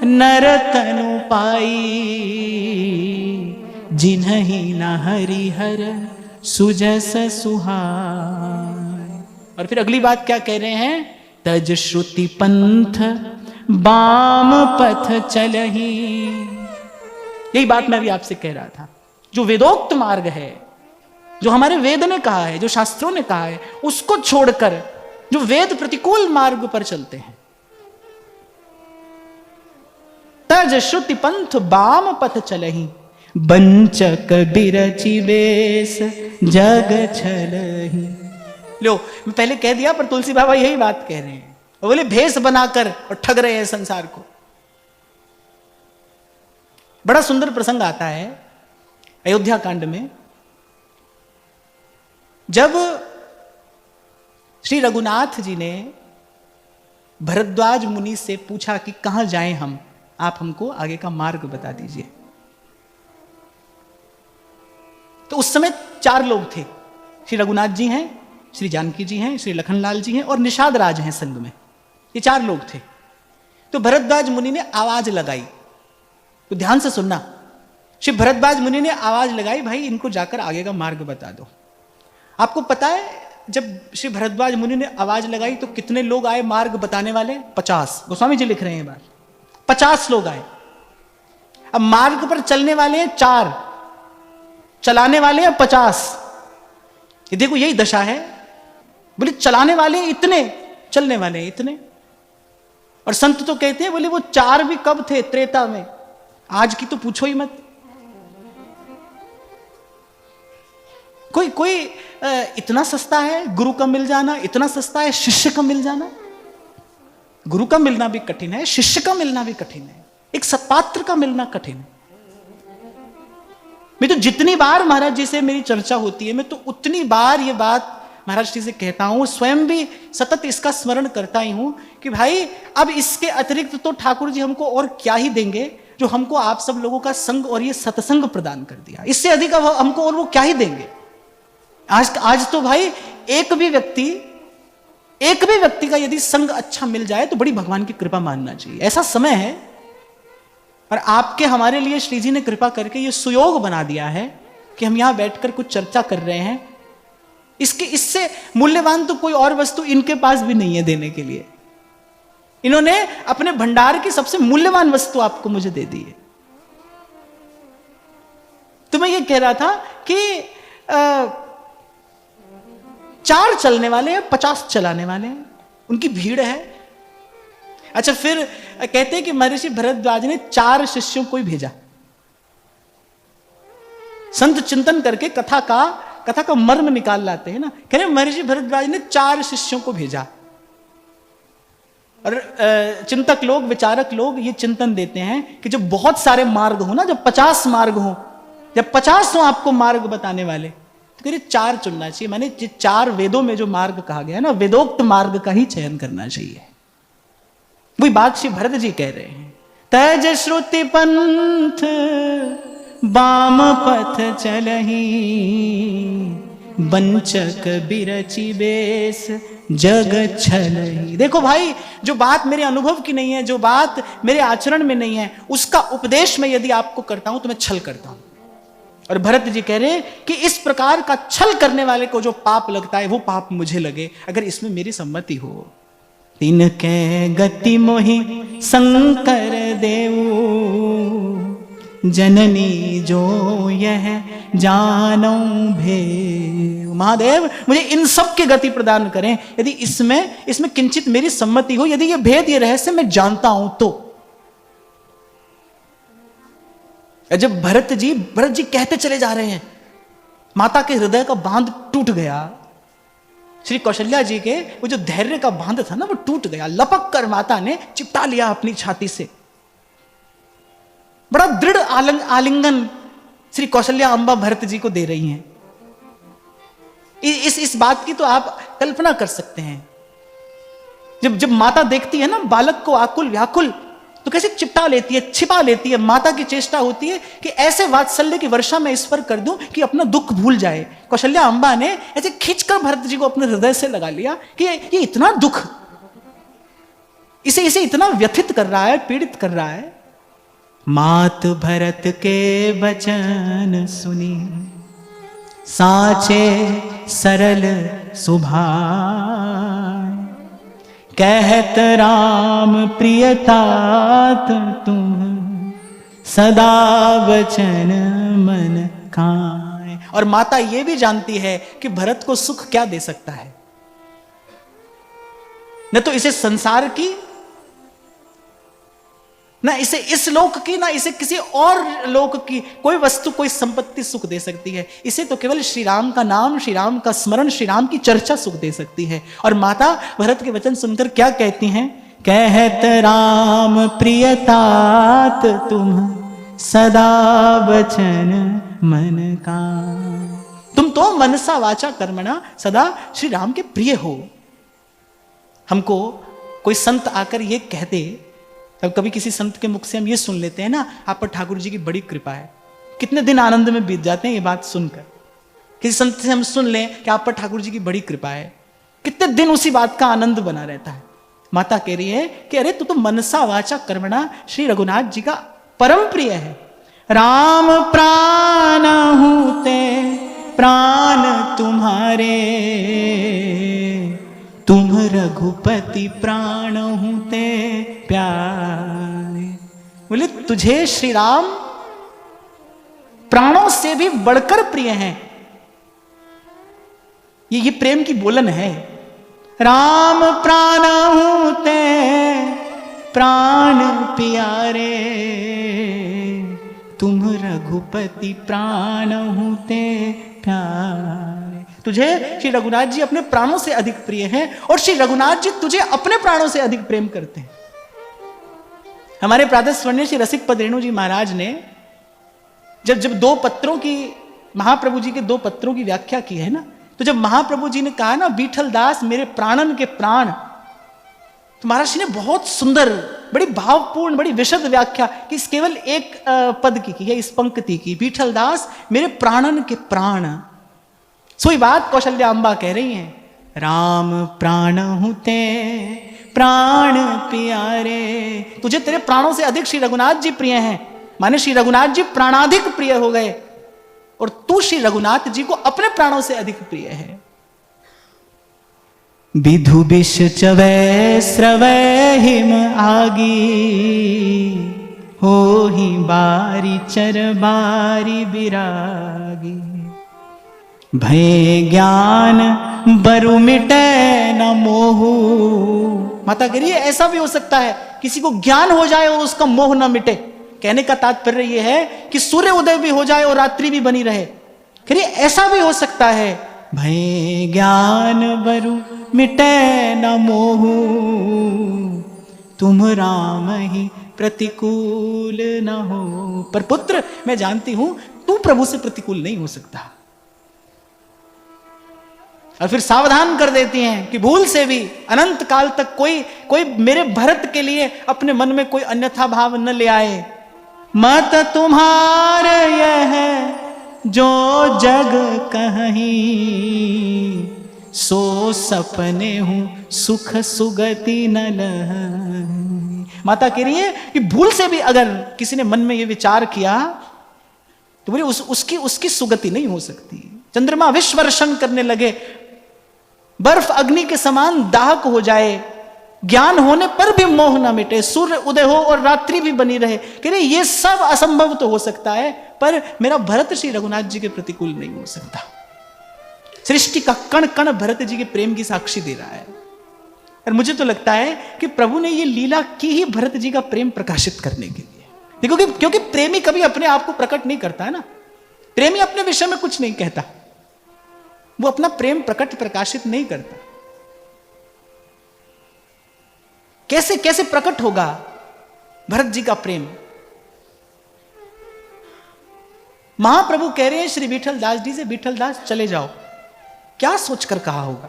नर तनु पाई, जिन्हि न हरि हर सुजस सुहाय। और फिर अगली बात क्या कह रहे हैं? तज श्रुति पंथ बाम पथ चलही। यही बात मैं भी आपसे कह रहा था। जो वेदोक्त मार्ग है, जो हमारे वेद ने कहा है, जो शास्त्रों ने कहा है, उसको छोड़कर जो वेद प्रतिकूल मार्ग पर चलते हैं, तज श्रुति पंथ बाम पथ चलही, बंचक बिरचि बेस जग छलही। लो, मैं पहले कह दिया, पर तुलसी बाबा यही बात कह रहे हैं। वो बोले भेष बनाकर और ठग रहे हैं संसार को। बड़ा सुंदर प्रसंग आता है अयोध्या कांड में, जब श्री रघुनाथ जी ने भरद्वाज मुनि से पूछा कि कहां जाएं हम, आप हमको आगे का मार्ग बता दीजिए। तो उस समय 4 लोग थे। श्री रघुनाथ जी हैं, श्री जानकी जी हैं, श्री लखनलाल जी हैं और निषाद राज हैं संग में। ये 4 लोग थे। तो भरद्वाज मुनि ने आवाज लगाई, तो ध्यान से सुनना। श्री भरद्वाज मुनि ने आवाज लगाई, भाई इनको जाकर आगे का मार्ग बता दो। आपको पता है जब श्री भरद्वाज मुनि ने आवाज लगाई तो कितने लोग आए मार्ग बताने वाले? 50। गोस्वामी जी लिख रहे हैं बात, 50 लोग आए। अब मार्ग पर चलने वाले हैं 4, चलाने वाले हैं 50। ये देखो यही दशा है। बोले चलाने वाले इतने, चलने वाले इतने। और संत तो कहते हैं, बोले वो 4 भी कब थे? त्रेता में। आज की तो पूछो ही मत। कोई इतना सस्ता है गुरु का मिल जाना, इतना सस्ता है शिष्य का मिल जाना। गुरु का मिलना भी कठिन है, शिष्य का मिलना भी कठिन है, एक सत्पात्र का मिलना कठिन है। मैं तो जितनी बार महाराज जी से मेरी चर्चा होती है, मैं तो उतनी बार ये बात महाराज जी से कहता हूं, स्वयं भी सतत इसका स्मरण करता ही हूं कि भाई अब इसके अतिरिक्त तो ठाकुर जी हमको और क्या ही देंगे, जो हमको आप सब लोगों का संग और ये सत्संग प्रदान कर दिया, इससे अधिक अब हमको और वो क्या ही देंगे। आज तो भाई एक भी व्यक्ति का यदि संग अच्छा मिल जाए तो बड़ी भगवान की कृपा मानना चाहिए। ऐसा समय है और आपके हमारे लिए श्री जी ने कृपा करके ये सुयोग बना दिया है कि हम यहां बैठकर कुछ चर्चा कर रहे हैं। इससे मूल्यवान तो कोई और वस्तु इनके पास भी नहीं है देने के लिए। इन्होंने अपने भंडार की सबसे मूल्यवान वस्तु आपको मुझे दे दी है। तो मैं ये कह रहा था कि 4 चलने वाले हैं, 50 चलाने वाले हैं, उनकी भीड़ है। अच्छा, फिर कहते हैं कि महर्षि भरद्वाज ने 4 शिष्यों को ही भेजा। संत चिंतन करके कथा का मर्म निकाल लाते हैं ना। कह रहे महर्षि भरद्वाज ने 4 शिष्यों को भेजा। और चिंतक लोग, विचारक लोग ये चिंतन देते हैं कि जब बहुत सारे मार्ग हो ना, जब 50 मार्ग हो, जब 50 हो आपको मार्ग बताने वाले, तो कह रहे 4 चुनना चाहिए। माने 4 वेदों में जो मार्ग कहा गया है ना, वेदोक्त मार्ग का ही चयन करना चाहिए। वही बात श्री भरत जी कह रहे हैं। तज श्रुति पंथ बाम पथ चलही, बंचक बिरचि बेस जग छलही। देखो भाई, जो बात मेरे अनुभव की नहीं है, जो बात मेरे आचरण में नहीं है, उसका उपदेश मैं यदि आपको करता हूं तो मैं छल करता हूं। और भरत जी कह रहे हैं कि इस प्रकार का छल करने वाले को जो पाप लगता है वो पाप मुझे लगे, अगर इसमें मेरी सम्मति हो। तिनके गति मोहि शंकर देव, जननी जो यह जानो भेव। महादेव मुझे इन सब की गति प्रदान करें, यदि इसमें किंचित मेरी सम्मति हो, यदि ये भेद, ये रहस्य मैं जानता हूं तो। जब भरत जी कहते चले जा रहे हैं, माता के हृदय का बांध टूट गया। श्री कौशल्या जी के वो जो धैर्य का बांध था ना, वो टूट गया। लपक कर माता ने चिपटा लिया अपनी छाती से। बड़ा दृढ़ आलिंगन श्री कौशल्या अम्बा भरत जी को दे रही हैं। इस बात की तो आप कल्पना कर सकते हैं। जब माता देखती है ना बालक को आकुल व्याकुल, तो कैसे चिपटा लेती है, छिपा लेती है। माता की चेष्टा होती है कि ऐसे वात्सल्य की वर्षा में इस पर कर दूं कि अपना दुख भूल जाए। कौशल्या अम्बा ने ऐसे खींचकर भरत जी को अपने हृदय से लगा लिया कि ये इतना दुख, इसे इतना व्यथित कर रहा है, पीड़ित कर रहा है। मात भरत के वचन सुनी, साचे सरल सुभाए, कहत राम प्रियतात तुम, सदा वचन मन खाए। और माता यह भी जानती है कि भरत को सुख क्या दे सकता है। न तो इसे संसार की, ना इसे इस लोक की, ना इसे किसी और लोक की कोई वस्तु, कोई संपत्ति सुख दे सकती है। इसे तो केवल श्री राम का नाम, श्री राम का स्मरण, श्री राम की चर्चा सुख दे सकती है। और माता भरत के वचन सुनकर क्या कहती हैं? कहत राम प्रियतात तुम, सदा वचन मन का। तुम तो मनसा वाचा कर्मणा सदा श्री राम के प्रिय हो। हमको कोई संत आकर ये कह दे, तब कभी किसी संत के मुख से हम ये सुन लेते हैं ना, आप पर ठाकुर जी की बड़ी कृपा है। कितने दिन आनंद में बीत जाते हैं ये बात सुनकर। किसी संत से हम सुन लें कि आप पर ठाकुर जी की बड़ी कृपा है, कितने दिन उसी बात का आनंद बना रहता है। माता कह रही है कि अरे तू तो मनसा वाचा कर्मणा श्री रघुनाथ जी का परम प्रिय है। राम प्राण हूते प्राण तुम्हारे, तुम रघुपति प्राण हूते प्यारे। बोले तुझे श्री राम प्राणों से भी बढ़कर प्रिय हैं। ये प्रेम की बोलन है। राम प्राण हूते प्राण प्यारे, तुम रघुपति प्राण हूते प्यारे। तुझे श्री रघुनाथ जी अपने प्राणों से अधिक प्रिय हैं और श्री रघुनाथ जी तुझे अपने प्राणों से अधिक प्रेम करते हैं। हमारे प्रातः स्वर्णीय श्री रसिक पद रेणु जी महाराज ने जब जब दो पत्रों की, महाप्रभु जी के दो पत्रों की व्याख्या की है ना, तो जब महाप्रभु जी ने कहा ना बीठल दास मेरे प्राणन के प्राण, तो महाराज जी ने बहुत सुंदर, बड़ी भावपूर्ण, बड़ी विशद व्याख्या कि इस केवल एक पद की है, इस पंक्ति की, बीठल दास मेरे प्राणन के प्राण। सोई बात कौशल्या अम्बा कह रही हैं, राम प्राण हुते प्राण प्यारे, तुझे तेरे प्राणों से अधिक श्री रघुनाथ जी प्रिय हैं, माने श्री रघुनाथ जी प्राणाधिक प्रिय हो गए और तू श्री रघुनाथ जी को अपने प्राणों से अधिक प्रिय है। विधु विष चवै स्रवै हिम आगी, हो ही बारी चर बारी बिरागी, भय ज्ञान बरु मिटे न मोहू। माता कह रही है ऐसा भी हो सकता है किसी को ज्ञान हो जाए और उसका मोह न मिटे। कहने का तात्पर्य यह है कि सूर्य उदय भी हो जाए और रात्रि भी बनी रहे। कह रही ऐसा भी हो सकता है, भय ज्ञान बरु मिटे न मोहू, तुम राम ही प्रतिकूल न हो। पर पुत्र मैं जानती हूं तू प्रभु से प्रतिकूल नहीं हो सकता। और फिर सावधान कर देती हैं कि भूल से भी अनंत काल तक कोई मेरे भरत के लिए अपने मन में कोई अन्यथा भाव न ले आए। मत तुम्हारे यह जो जग कहीं, सो सपने हूं सुख सुगति न लह। माता कह रही है कि भूल से भी अगर किसी ने मन में यह विचार किया तो बोले उसकी सुगति नहीं हो सकती। चंद्रमा विश्वर्षण करने लगे, बर्फ अग्नि के समान दाहक हो जाए, ज्ञान होने पर भी मोह ना मिटे, सूर्य उदय हो और रात्रि भी बनी रहे, कह रहे ये सब असंभव तो हो सकता है पर मेरा भरत श्री रघुनाथ जी के प्रतिकूल नहीं हो सकता। सृष्टि का कण कण भरत जी के प्रेम की साक्षी दे रहा है। और मुझे तो लगता है कि प्रभु ने ये लीला की ही भरत जी का प्रेम प्रकाशित करने के लिए। देखो क्योंकि प्रेमी कभी अपने आप को प्रकट नहीं करता है ना, प्रेमी अपने विषय में कुछ नहीं कहता, वो अपना प्रेम प्रकट प्रकाशित नहीं करता। कैसे कैसे प्रकट होगा भरत जी का प्रेम। महाप्रभु कह रहे हैं श्री विठल दास जी से, विठल दास चले जाओ। क्या सोचकर कहा होगा।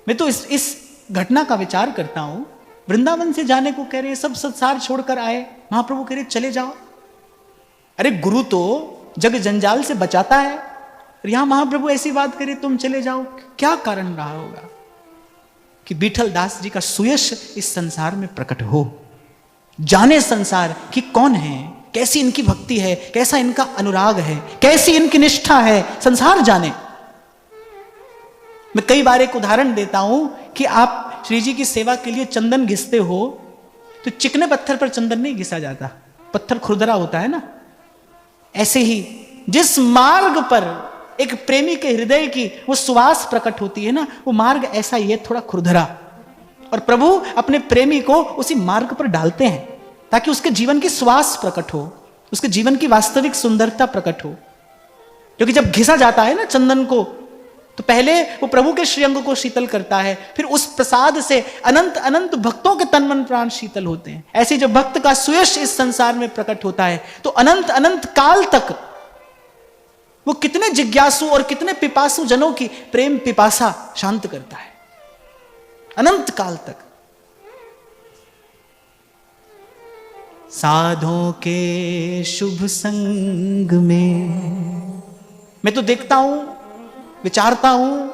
मैं तो इस घटना का विचार करता हूं। वृंदावन से जाने को कह रहे हैं, सब संसार छोड़कर आए, महाप्रभु कह रहे चले जाओ। अरे गुरु तो जग जंजाल से बचाता है, यहां महाप्रभु ऐसी बात करे तुम चले जाओ। क्या कारण रहा होगा कि विठल दास जी का सुयश इस संसार में प्रकट हो, जाने संसार कि कौन है, कैसी इनकी भक्ति है, कैसा इनका अनुराग है, कैसी इनकी निष्ठा है, संसार जाने। मैं कई बार एक उदाहरण देता हूं कि आप श्री जी की सेवा के लिए चंदन घिसते हो तो चिकने पत्थर पर चंदन नहीं घिसा जाता, पत्थर खुरदरा होता है ना। ऐसे ही जिस मार्ग पर एक प्रेमी के हृदय की वो सुवास प्रकट होती है ना, वो मार्ग ऐसा ही है, थोड़ा खुरदरा। और प्रभु अपने प्रेमी को उसी मार्ग पर डालते हैं ताकि उसके जीवन की सुवास प्रकट हो, उसके जीवन की वास्तविक सुंदरता प्रकट हो। क्योंकि जब घिसा जाता है ना चंदन को, तो पहले वो प्रभु के श्रीअंग को शीतल करता है, फिर उस प्रसाद से अनंत अनंत भक्तों के तन मन प्राण शीतल होते हैं। ऐसे जब भक्त का सुयश इस संसार में प्रकट होता है तो अनंत अनंत काल तक वो कितने जिज्ञासु और कितने पिपासु जनों की प्रेम पिपासा शांत करता है, अनंत काल तक। साधों के शुभ संग में मैं तो देखता हूं, विचारता हूं,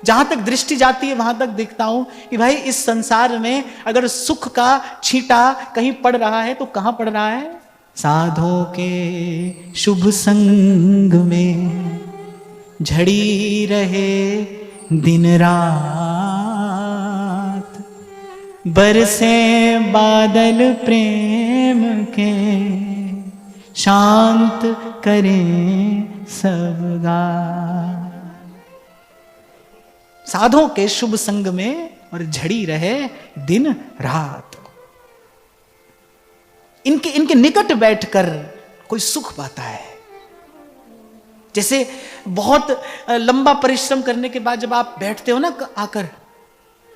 जहां तक दृष्टि जाती है वहां तक देखता हूं कि भाई इस संसार में अगर सुख का छींटा कहीं पड़ रहा है तो कहां पड़ रहा है। साधों के शुभ संग में झड़ी रहे दिन रात, बरसे बादल प्रेम के शांत करें सब गात। साधों के शुभ संग में और झड़ी रहे दिन रात। इनके निकट बैठकर कोई सुख पाता है। जैसे बहुत लंबा परिश्रम करने के बाद जब आप बैठते हो ना आकर,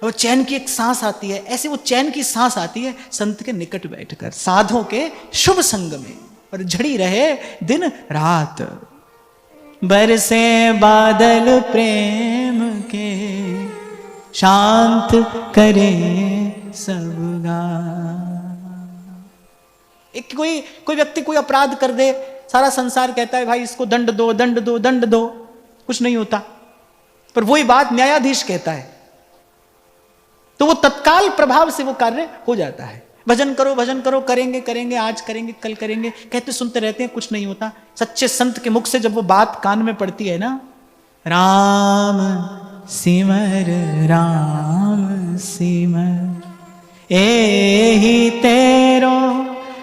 वो चैन की एक सांस आती है, ऐसे वो चैन की सांस आती है संत के निकट बैठकर, साधों के शुभ संग में। और झड़ी रहे दिन रात। बरसे बादल प्रेम के, शांत करे सब एक कोई व्यक्ति कोई अपराध कर दे, सारा संसार कहता है भाई इसको दंड दो, दंड दो, दंड दो, कुछ नहीं होता। पर वही बात न्यायाधीश कहता है तो वो तत्काल प्रभाव से वो कार्य हो जाता है। भजन करो, भजन करो, करेंगे करेंगे, आज करेंगे, कल करेंगे, कहते सुनते रहते हैं, कुछ नहीं होता। सच्चे संत के मुख से जब वो बात कान में पड़ती है ना, राम सिमर, राम सिमर, एही तेरो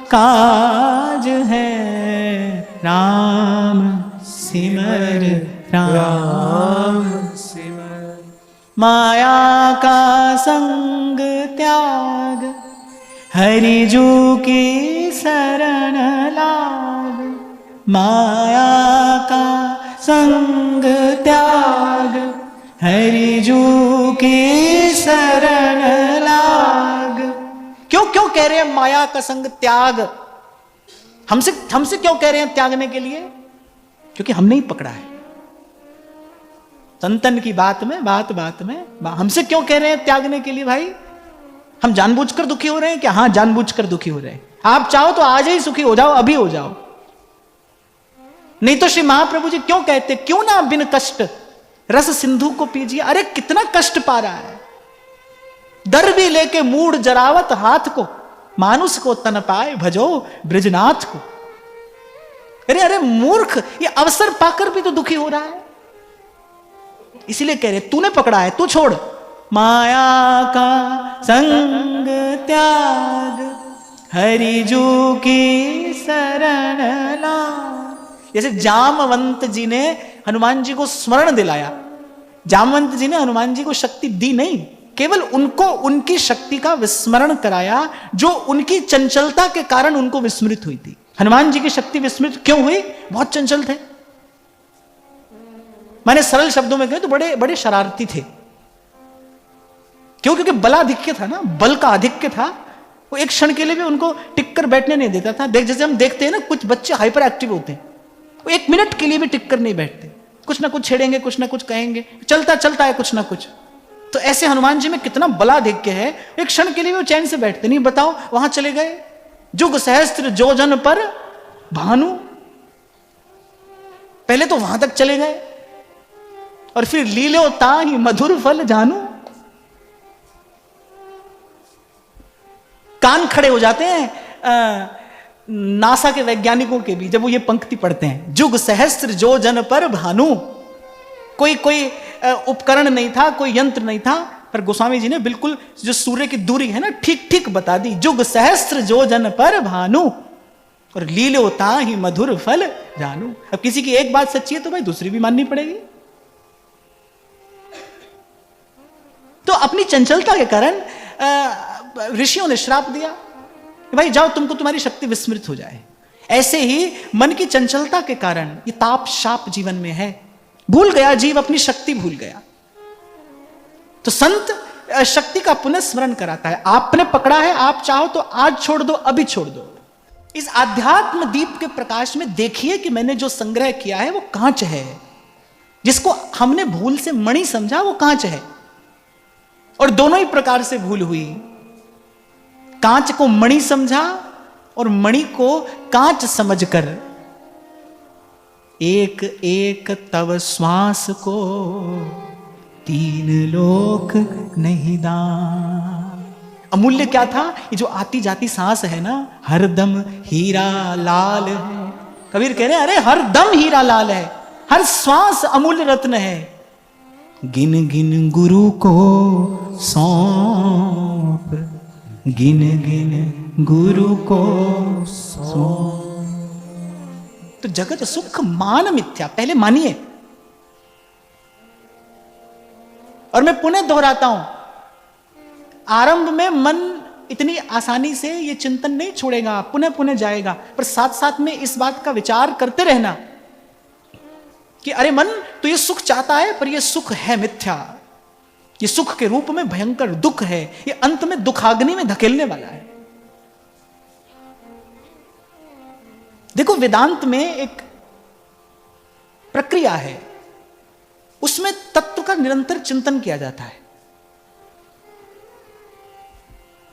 काज है, राम सिमर, राम सिमर। माया का संग त्याग, हरिजू की शरण लाग। माया का संग त्याग, हरिजू की शरण लाग। क्यों क्यों कह रहे हैं माया का संग त्याग? हमसे क्यों कह रहे हैं त्यागने के लिए? क्योंकि हमने ही पकड़ा है। संतन की बात में, बात बात में, हमसे क्यों कह रहे हैं त्यागने के लिए भाई? हम जानबूझकर दुखी हो रहे हैं क्या? हाँ, जानबूझकर दुखी हो रहे हैं। आप चाहो तो आज ही सुखी हो जाओ, अभी हो जाओ। नहीं तो श्री महाप्रभु जी क्यों कहते, क्यों ना बिन कष्ट रस सिंधु को पीजिए। अरे कितना कष्ट पा रहा है, दर भी लेके मूड जरावत हाथ को, मानुष को तन पाए भजो ब्रजनाथ को। अरे अरे मूर्ख, ये अवसर पाकर भी तो दुखी हो रहा है। इसीलिए कह रहे तूने पकड़ा है, तू छोड़। माया का संग त्याग, हरिजू की शरण ला। जैसे जामवंत जी ने हनुमान जी को स्मरण दिलाया। जामवंत जी ने हनुमान जी को शक्ति दी नहीं, केवल उनको उनकी शक्ति का विस्मरण कराया, जो उनकी चंचलता के कारण उनको विस्मृत हुई थी। हनुमान जी की शक्ति विस्मृत क्यों हुई? बहुत चंचल थे। मैंने सरल शब्दों में कहे तो बड़े बड़े शरारती थे। क्यों? क्योंकि बलाधिक्य था ना, बल का आधिक्य था। वो एक क्षण के लिए भी उनको टिक कर बैठने नहीं देता था। जैसे हम देखते हैं ना, कुछ बच्चे हाइपर एक्टिव होते हैं, वो एक मिनट के लिए भी टिक कर नहीं बैठते, कुछ ना कुछ छेड़ेंगे, कुछ ना कुछ कहेंगे, चलता चलता है कुछ ना कुछ। तो ऐसे हनुमान जी में कितना बलाधिक्य है, एक क्षण के लिए भी वो चैन से बैठते नहीं। बताओ, वहां चले गए, जुग सहस्त्र जोजन पर भानु, पहले तो वहां तक चले गए और फिर लीलो ताहि मधुर फल जानू। कान खड़े हो जाते हैं नासा के वैज्ञानिकों के भी जब वो ये पंक्ति पढ़ते हैं, जुग सहस्त्र जो जन पर भानु। कोई उपकरण नहीं था, कोई यंत्र नहीं था, पर गोस्वामी जी ने बिल्कुल जो सूर्य की दूरी है ना, ठीक ठीक बता दी। जुग सहस्त्र जो जन पर भानु, और लीलोता ही मधुर फल जानू। अब किसी की एक बात सच्ची है तो भाई दूसरी भी माननी पड़ेगी। तो अपनी चंचलता के कारण ऋषियों ने श्राप दिया कि भाई जाओ, तुमको तुम्हारी शक्ति विस्मृत हो जाए। ऐसे ही मन की चंचलता के कारण ये ताप शाप जीवन में है। भूल गया जीव, अपनी शक्ति भूल गया। तो संत शक्ति का पुनः स्मरण कराता है। आपने पकड़ा है, आप चाहो तो आज छोड़ दो, अभी छोड़ दो। इस आध्यात्म दीप के प्रकाश में देखिए कि मैंने जो संग्रह किया है वो कांच है। जिसको हमने भूल से मणि समझा वो कांच है, और दोनों ही प्रकार से भूल हुई। कांच को मणि समझा और मणि को कांच समझकर एक एक तव श्वास को तीन लोक नहीं दान। अमूल्य क्या था? ये जो आती जाती सांस है ना, हरदम हीरा लाल है। कबीर कह रहे हैं अरे हर दम हीरा लाल है, हर श्वास अमूल्य रत्न है। गिन गिन गुरु को सौंप, गिन गिन गुरु को सौंप। तो जगत सुख मान मिथ्या, पहले मानिए। और मैं पुनः दोहराता हूं, आरंभ में मन इतनी आसानी से ये चिंतन नहीं छोड़ेगा, पुनः पुनः जाएगा। पर साथ साथ में इस बात का विचार करते रहना कि अरे मन तो ये सुख चाहता है, पर ये सुख है मिथ्या। ये सुख के रूप में भयंकर दुख है, ये अंत में दुखाग्नि में धकेलने वाला है। देखो वेदांत में एक प्रक्रिया है, उसमें तत्व का निरंतर चिंतन किया जाता है,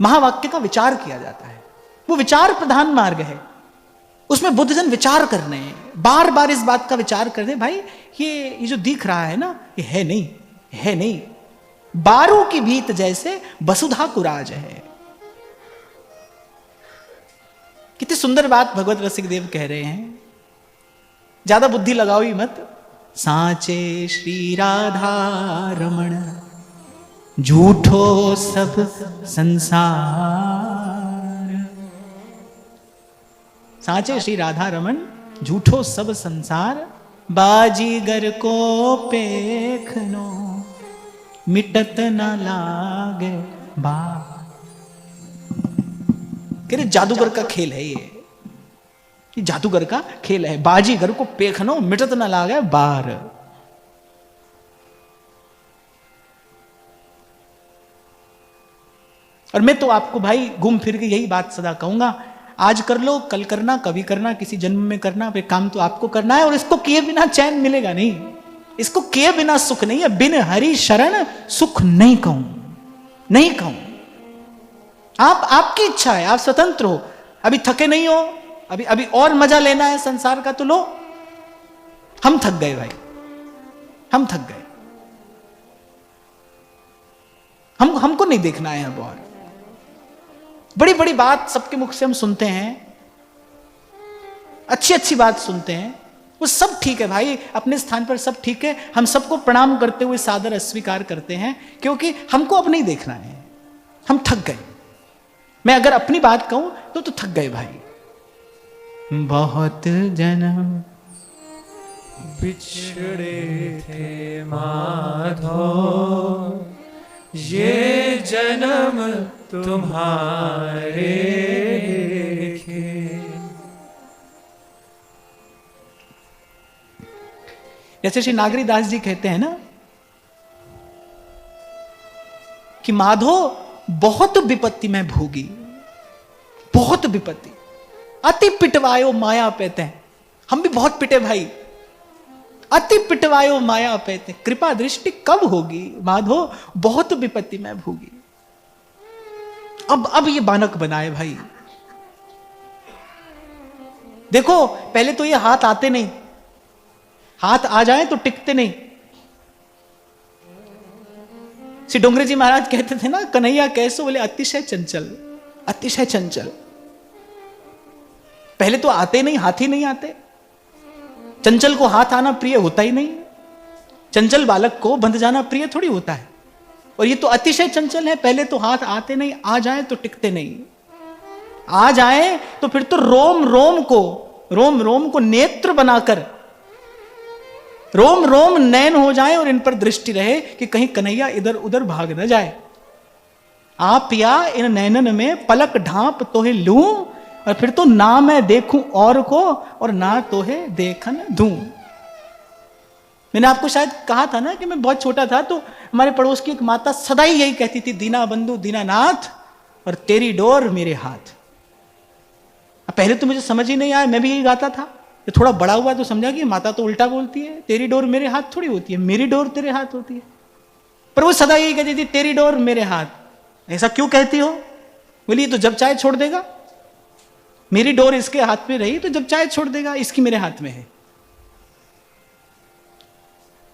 महावाक्य का विचार किया जाता है। वो विचार प्रधान मार्ग है, उसमें बुद्धजन विचार कर रहे हैं, बार बार इस बात का विचार कर रहे हैं, भाई ये जो दिख रहा है ना, ये है नहीं, है नहीं। बारू की भीत जैसे वसुधा कुराज है। कितनी सुंदर बात भगवत रसिक देव कह रहे हैं, ज्यादा बुद्धि लगाओ ही मत। सांचे श्री राधा रमण झूठो सब संसार। सांचे श्री राधा रमण झूठो सब संसार, बाजीगर को पेखनो मिटत न लागे बा। कह रहे जादूगर का खेल है ये जादूगर का खेल है। बाजीगर को पेखनो मिटत न लागे बार। और मैं तो आपको भाई घूम फिर के यही बात सदा कहूंगा, आज कर लो, कल करना, कभी करना, किसी जन्म में करना, फिर काम तो आपको करना है। और इसको किए बिना चैन मिलेगा नहीं, इसको किए बिना सुख नहीं है। बिन हरि शरण सुख नहीं कहूं, नहीं कहूं। आप आपकी इच्छा है, आप स्वतंत्र हो। अभी थके नहीं हो, अभी और मजा लेना है संसार का तो लो। हम थक गए भाई, हम थक गए। हमको नहीं देखना है अब और। बड़ी बड़ी बात सबके मुख से हम सुनते हैं, अच्छी अच्छी बात सुनते हैं, वो सब ठीक है भाई, अपने स्थान पर सब ठीक है। हम सबको प्रणाम करते हुए सादर अस्वीकार करते हैं, क्योंकि हमको अब नहीं देखना है, हम थक गए। मैं अगर अपनी बात कहूं तो थक गए भाई। बहुत जन्म बिछड़े थे माधो, ये जन्म तुम्हारे थे। जैसे श्री नागरीदास जी कहते हैं ना कि माधो बहुत विपत्ति में भोगी, बहुत विपत्ति, अति पिटवायो माया पेते हैं। हम भी बहुत पिटे भाई, अति पिटवायो माया पेते, कृपा दृष्टि कब होगी माधो बहुत विपत्ति में भोगी। अब ये बानक बनाए भाई। देखो पहले तो ये हाथ आते नहीं, हाथ आ जाए तो टिकते नहीं। श्री डोंगरे जी महाराज कहते थे ना, कन्हैया कैसो, बोले अतिशय चंचल, अतिशय चंचल। पहले तो आते नहीं, हाथ ही नहीं आते। चंचल को हाथ आना प्रिय होता ही नहीं, चंचल बालक को बंध जाना प्रिय थोड़ी होता है। और ये तो अतिशय चंचल है, पहले तो हाथ आते नहीं, आ जाए तो टिकते नहीं। आ जाए तो फिर तो रोम रोम को नेत्र बनाकर, रोम रोम नयन हो जाए और इन पर दृष्टि रहे कि कहीं कन्हैया इधर उधर भाग न जाए। आप या इन नैनन में पलक ढांप तोहे लूं, और फिर तो ना मैं देखूं और को, और ना तोहे देखन दूं। मैंने आपको शायद कहा था ना कि मैं बहुत छोटा था तो हमारे पड़ोस की एक माता सदा ही यही कहती थी, दीना बंधु दीनानाथ और तेरी डोर मेरे हाथ। पहले तो मुझे समझ ही नहीं आया, मैं भी यही गाता था। तो थोड़ा बड़ा हुआ तो समझा कि माता तो उल्टा बोलती है, तेरी डोर मेरे हाथ थोड़ी होती है, मेरी डोर तेरे हाथ होती है। पर वो सदा यही कहती थी, तेरी डोर मेरे हाथ। ऐसा क्यों कहती हो? बोली तो जब चाहे छोड़ देगा, मेरी डोर इसके हाथ में रही तो जब चाहे छोड़ देगा, इसकी मेरे हाथ में है।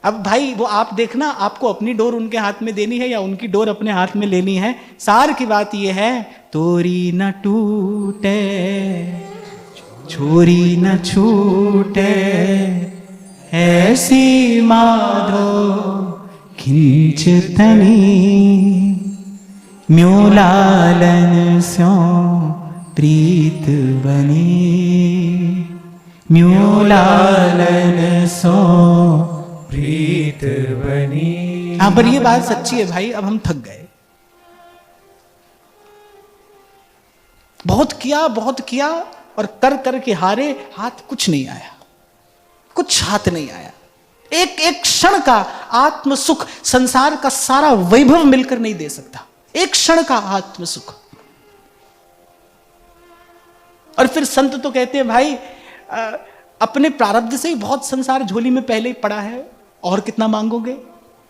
अब भाई वो आप देखना, आपको अपनी डोर उनके हाथ में देनी है या उनकी डोर अपने हाथ में लेनी है। सार की बात यह है, तोरी न टूटे छोरी न छूटे, ऐसी माधो खिंचतनी, म्यो लालन स्यो प्रीत बनी, म्यो लालन सो प्रीत बनी। हाँ पर ये बात सच्ची है भाई, अब हम थक गए। बहुत किया और कर कर के हारे, हाथ कुछ नहीं आया, कुछ हाथ नहीं आया। एक एक क्षण का आत्म सुख संसार का सारा वैभव मिलकर नहीं दे सकता, एक क्षण का आत्म सुख। और फिर संत तो कहते हैं भाई अपने प्रारब्ध से ही बहुत संसार झोली में पहले ही पड़ा है, और कितना मांगोगे,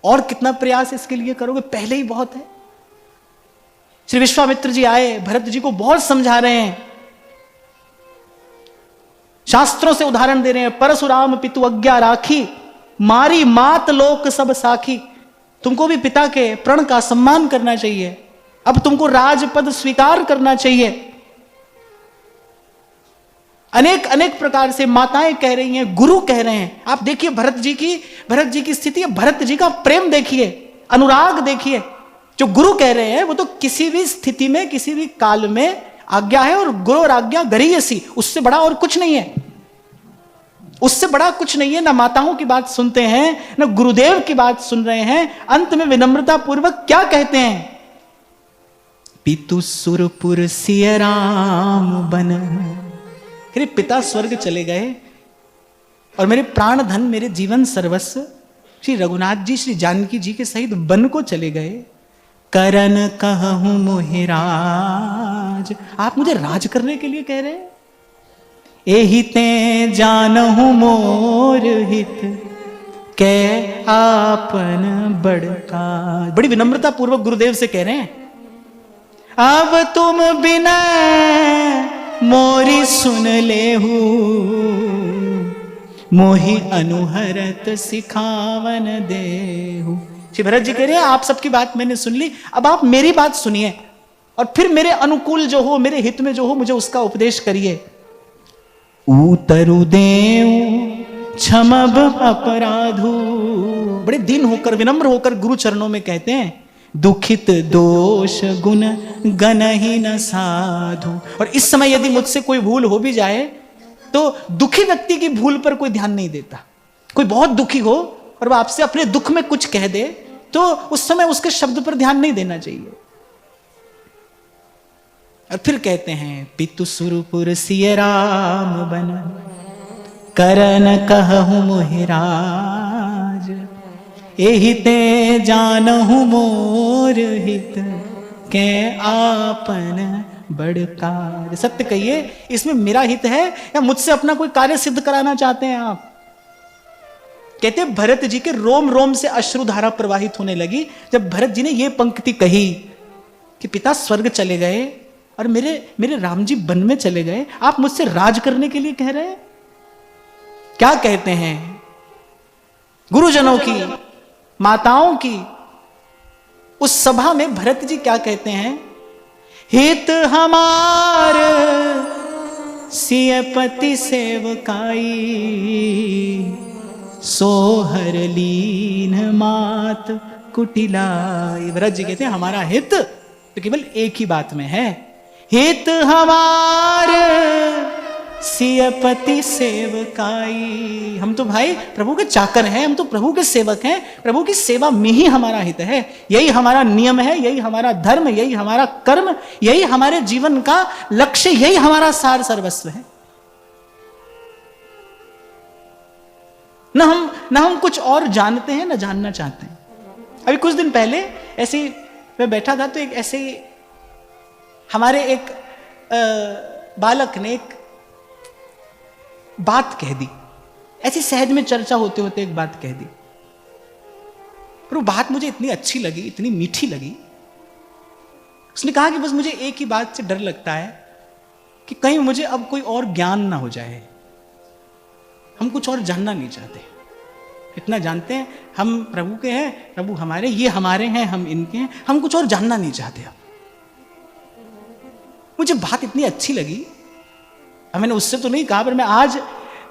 और कितना प्रयास इसके लिए करोगे, पहले ही बहुत है। श्री विश्वामित्र जी आए, भरत जी को बहुत समझा रहे हैं, शास्त्रों से उदाहरण दे रहे हैं। परशुराम पितु आज्ञा राखी, मारी मात लोक सब साखी। तुमको भी पिता के प्रण का सम्मान करना चाहिए, अब तुमको राजपद स्वीकार करना चाहिए। अनेक अनेक प्रकार से माताएं कह रही हैं, गुरु कह रहे हैं। आप देखिए भरत जी की स्थिति, भरत जी का प्रेम देखिए, अनुराग देखिए। जो गुरु कह रहे हैं वो तो किसी भी स्थिति में, किसी भी काल में आज्ञा है, और गुरु और आज्ञा गरीयसी, उससे बड़ा और कुछ नहीं है, उससे बड़ा कुछ नहीं है। ना माताओं की बात सुनते हैं, ना गुरुदेव की बात सुन रहे हैं। अंत में विनम्रता पूर्वक क्या कहते हैं? पितु सुरपुर सिय राम बन। अरे पिता स्वर्ग चले गए और मेरे प्राण धन, मेरे जीवन सर्वस्व श्री रघुनाथ जी, श्री जानकी जी के सहित बन को चले गए। करन कहूं मोहि राज। आप मुझे राज करने के लिए कह रहे हैं? एहि ते जानहु मोर हित, कै आपन बड़का। बड़ी विनम्रता पूर्वक गुरुदेव से कह रहे हैं, अब तुम बिना मोरी सुन लेहू, मोहि अनुहरत सिखावन देहू। श्री भरत जी कह रहे हैं, आप सबकी बात मैंने सुन ली, अब आप मेरी बात सुनिए और फिर मेरे अनुकूल जो हो, मेरे हित में जो हो, मुझे उसका उपदेश करिए। उतरु देव क्षमब अपराधु। बड़े दीन होकर, विनम्र होकर गुरु चरणों में कहते हैं, दुखित दोष गुण गनहि न साधु। और इस समय यदि मुझसे कोई भूल हो भी जाए तो दुखी व्यक्ति की भूल पर कोई ध्यान नहीं देता। कोई बहुत दुखी हो और वह आपसे अपने दुख में कुछ कह दे तो उस समय उसके शब्द पर ध्यान नहीं देना चाहिए। और फिर कहते हैं, पितु सुरपुर सिय राम बन, करन कहूं मोहि राज। एहि ते जानहु मोर हित, कै आपन बड़कार। सत्य कहिए, इसमें मेरा हित है या मुझसे अपना कोई कार्य सिद्ध कराना चाहते हैं आप? कहते हैं भरत जी के रोम रोम से अश्रुधारा प्रवाहित होने लगी जब भरत जी ने यह पंक्ति कही कि पिता स्वर्ग चले गए और मेरे राम जी वन में चले गए, आप मुझसे राज करने के लिए कह रहे हैं? क्या कहते हैं? गुरुजनों की, माताओं की उस सभा में भरत जी क्या कहते हैं? हित हमार सियपति सेवकाई, सोहर लीन मात कुटिलाई। भरत जी कहते हैं हमारा हित तो केवल एक ही बात में है, हित हमार सियपति सेवकाई। हम तो भाई प्रभु के चाकर हैं, हम तो प्रभु के सेवक हैं, प्रभु की सेवा में ही हमारा हित है। यही हमारा नियम है, यही हमारा धर्म, यही हमारा कर्म, यही हमारे जीवन का लक्ष्य, यही हमारा सार सर्वस्व है। न हम कुछ और जानते हैं, न जानना चाहते हैं। अभी कुछ दिन पहले ऐसे ही मैं बैठा था तो एक ऐसे ही हमारे एक बालक ने एक बात कह दी, ऐसी सहज में चर्चा होते होते एक बात कह दी, पर वो बात मुझे इतनी अच्छी लगी, इतनी मीठी लगी। उसने कहा कि बस मुझे एक ही बात से डर लगता है कि कहीं मुझे अब कोई और ज्ञान ना हो जाए, हम कुछ और जानना नहीं चाहते। इतना जानते हैं हम प्रभु के हैं, प्रभु हमारे, ये हमारे हैं, हम इनके हैं, हम कुछ और जानना नहीं चाहते। अब मुझे बात इतनी अच्छी लगी, मैंने उससे तो नहीं कहा, पर मैं आज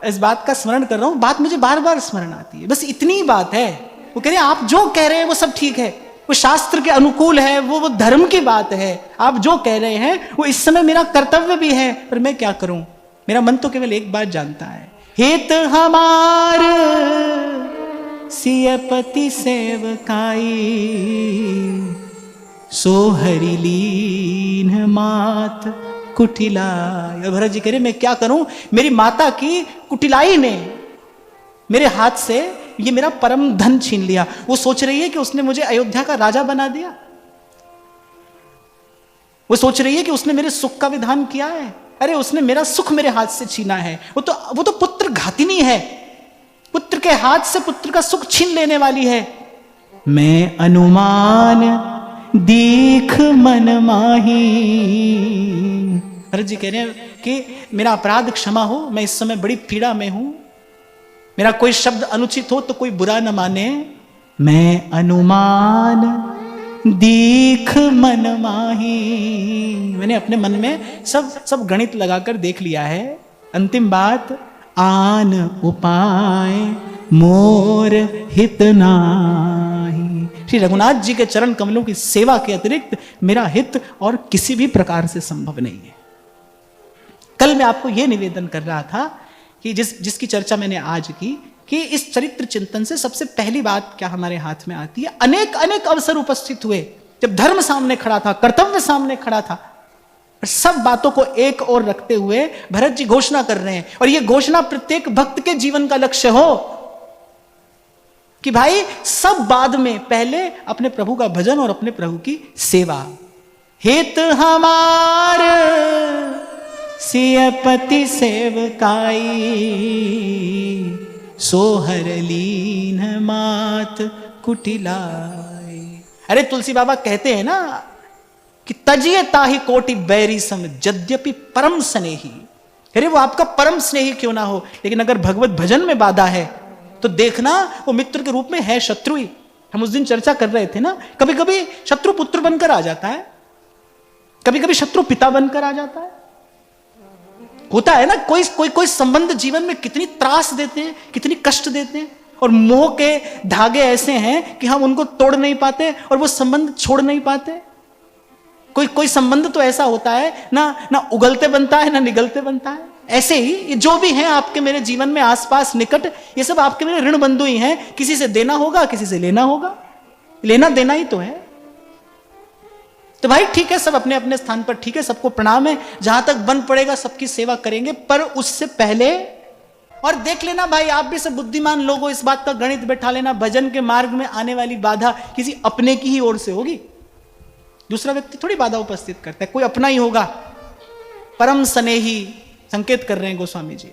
इस बात का स्मरण कर रहा हूं, बात मुझे बार बार स्मरण आती है। बस इतनी ही बात है। वो कह रहे हैं आप जो कह रहे हैं वो सब ठीक है, वो शास्त्र के अनुकूल है, वो धर्म की बात है, आप जो कह रहे हैं वो इस समय मेरा कर्तव्य भी है, पर मैं क्या करूं? मेरा मन तो केवल एक बात जानता है, हित हमार सियपति सेवकाई, सोहरि लीन मात कुटिलाई। भरत जी कह रहे मैं क्या करूं? मेरी माता की कुटिलाई ने मेरे हाथ से ये मेरा परम धन छीन लिया। वो सोच रही है कि उसने मुझे अयोध्या का राजा बना दिया, वो सोच रही है कि उसने मेरे सुख का विधान किया है, अरे उसने मेरा सुख मेरे हाथ से छीना है, वो तो पुत्र घातिनी है, पुत्र के हाथ से पुत्र का सुख छीन लेने वाली है। मैं अनुमान दीख मन माही। भरत जी कह रहे हैं कि मेरा अपराध क्षमा हो, मैं इस समय बड़ी पीड़ा में हूं, मेरा कोई शब्द अनुचित हो तो कोई बुरा न माने। मैं अनुमान दीख मन माही, मैंने अपने मन में सब गणित लगाकर देख लिया है। अंतिम बात, आन उपाय मोर हित नाही। श्री रघुनाथ जी के चरण कमलों की सेवा के अतिरिक्त मेरा हित और किसी भी प्रकार से संभव नहीं है। कल मैं आपको यह निवेदन कर रहा था कि जिसकी चर्चा मैंने आज की, कि इस चरित्र चिंतन से सबसे पहली बात क्या हमारे हाथ में आती है। अनेक अनेक अवसर उपस्थित हुए जब धर्म सामने खड़ा था, कर्तव्य सामने खड़ा था, सब बातों को एक ओर रखते हुए भरत जी घोषणा कर रहे हैं, और यह घोषणा प्रत्येक भक्त के जीवन का लक्ष्य हो कि भाई सब बाद में, पहले अपने प्रभु का भजन और अपने प्रभु की सेवा। हित हमार सियपति सेवकाई, सोहर लीन मात कुटिलाई। अरे तुलसी बाबा कहते हैं ना कि तजिए ताही कोटि बैरी सम यद्यपि परम स्नेही। अरे वो आपका परम स्नेही क्यों ना हो, लेकिन अगर भगवत भजन में बाधा है तो देखना वो मित्र के रूप में है शत्रु ही। हम उस दिन चर्चा कर रहे थे ना, कभी कभी शत्रु पुत्र बनकर आ जाता है, कभी कभी शत्रु पिता बनकर आ जाता है। होता है ना, कोई संबंध जीवन में कितनी त्रास देते हैं, कितनी कष्ट देते हैं, और मोह के धागे ऐसे हैं कि हम उनको तोड़ नहीं पाते और वो संबंध छोड़ नहीं पाते। कोई संबंध तो ऐसा होता है ना उगलते बनता है ना निगलते बनता है। ऐसे ही ये जो भी हैं आपके मेरे जीवन में आसपास निकट, ये सब आपके मेरे ऋण बंधु ही हैं। किसी से देना होगा, किसी से लेना होगा, लेना देना ही तो है। तो भाई ठीक है, सब अपने अपने स्थान पर ठीक है, सबको प्रणाम है, जहां तक बन पड़ेगा सबकी सेवा करेंगे, पर उससे पहले और देख लेना भाई, आप भी सब बुद्धिमान लोग हो, इस बात का गणित बैठा लेना, भजन के मार्ग में आने वाली बाधा किसी अपने की ही ओर से होगी। दूसरा व्यक्ति थोड़ी बाधा उपस्थित करता है, कोई अपना ही होगा। परम स्नेही संकेत कर रहे हैं गोस्वामी जी,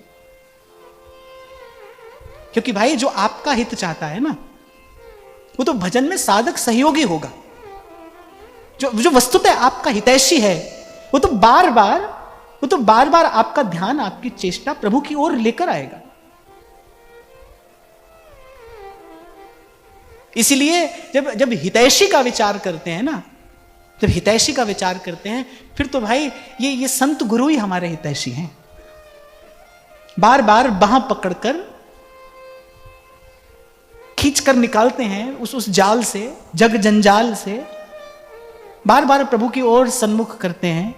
क्योंकि भाई जो आपका हित चाहता है ना, वो तो भजन में साधक सहयोगी होगा। जो वस्तुतः आपका हितैषी है, वो तो बार बार आपका ध्यान, आपकी चेष्टा प्रभु की ओर लेकर आएगा। इसीलिए जब हितैषी का विचार करते हैं ना, जब हितैषी का विचार करते हैं, फिर तो भाई ये संत गुरु ही हमारे हितैषी हैं। बार बार बाह पकड़कर खींचकर निकालते हैं उस जाल से, जग जंजाल से, बार बार प्रभु की ओर सन्मुख करते हैं।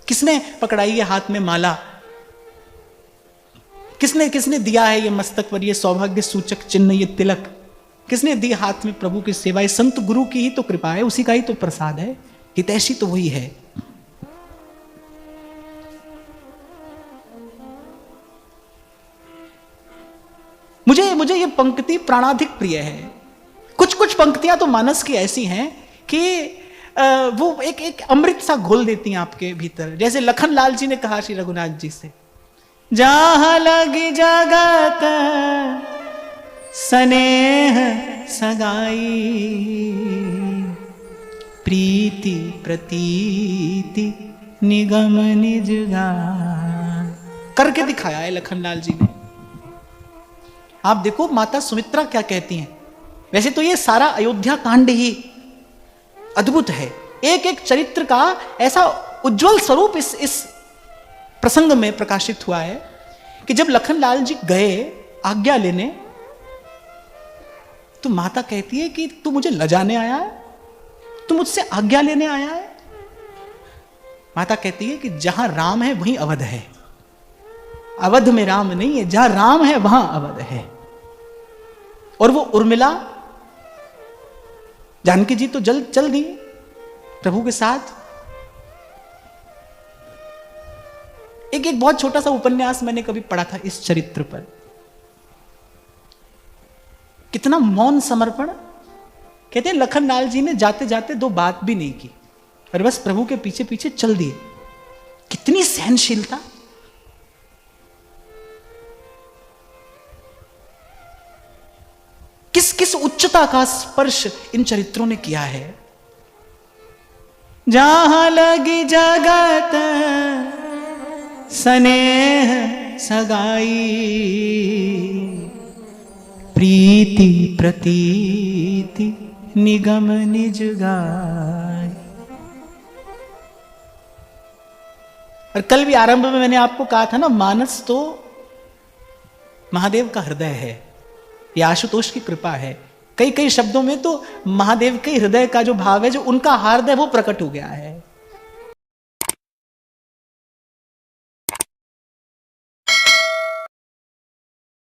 किसने पकड़ाई है हाथ में माला, किसने दिया है ये मस्तक पर ये सौभाग्य सूचक चिन्ह, ये तिलक किसने दी हाथ में प्रभु की सेवा? ये संत गुरु की ही तो कृपा है, उसी का ही तो प्रसाद है। हितैषी तो वही है। मुझे ये पंक्ति प्राणाधिक प्रिय है। कुछ पंक्तियां तो मानस की ऐसी हैं कि वो एक अमृत सा घोल देती हैं आपके भीतर। जैसे लखन लाल जी ने कहा श्री रघुनाथ जी से, जहां लगी जगत स्नेह सगाई, प्रीति प्रतीति निगम निज गान। करके दिखाया है लखन लाल जी ने। आप देखो माता सुमित्रा क्या कहती हैं। वैसे तो ये सारा अयोध्या कांड ही अद्भुत है। एक एक चरित्र का ऐसा उज्जवल स्वरूप इस प्रसंग में प्रकाशित हुआ है कि जब लखन लाल जी गए आज्ञा लेने, तो माता कहती है कि तू मुझे लजाने आया है, तू मुझसे आज्ञा लेने आया है। माता कहती है कि जहां राम है वहीं अवध है। अवध में राम नहीं है, जहां राम है वहां अवध है। और वो उर्मिला जानकी जी तो जल्द चल दी प्रभु के साथ। एक बहुत छोटा सा उपन्यास मैंने कभी पढ़ा था इस चरित्र पर। कितना मौन समर्पण। कहते हैं लखन लाल जी ने जाते जाते दो बात भी नहीं की, और बस प्रभु के पीछे पीछे चल दिए। कितनी सहनशीलता, किस किस उच्चता का स्पर्श इन चरित्रों ने किया है। जहां लगी जगत स्नेह सगाई, प्रीति प्रतीति निगम निज गाय। और कल भी आरंभ में मैंने आपको कहा था ना, मानस तो महादेव का हृदय है, यह आशुतोष की कृपा है। कई कई शब्दों में तो महादेव के हृदय का जो भाव है, जो उनका हार्द है, वो प्रकट हो गया है।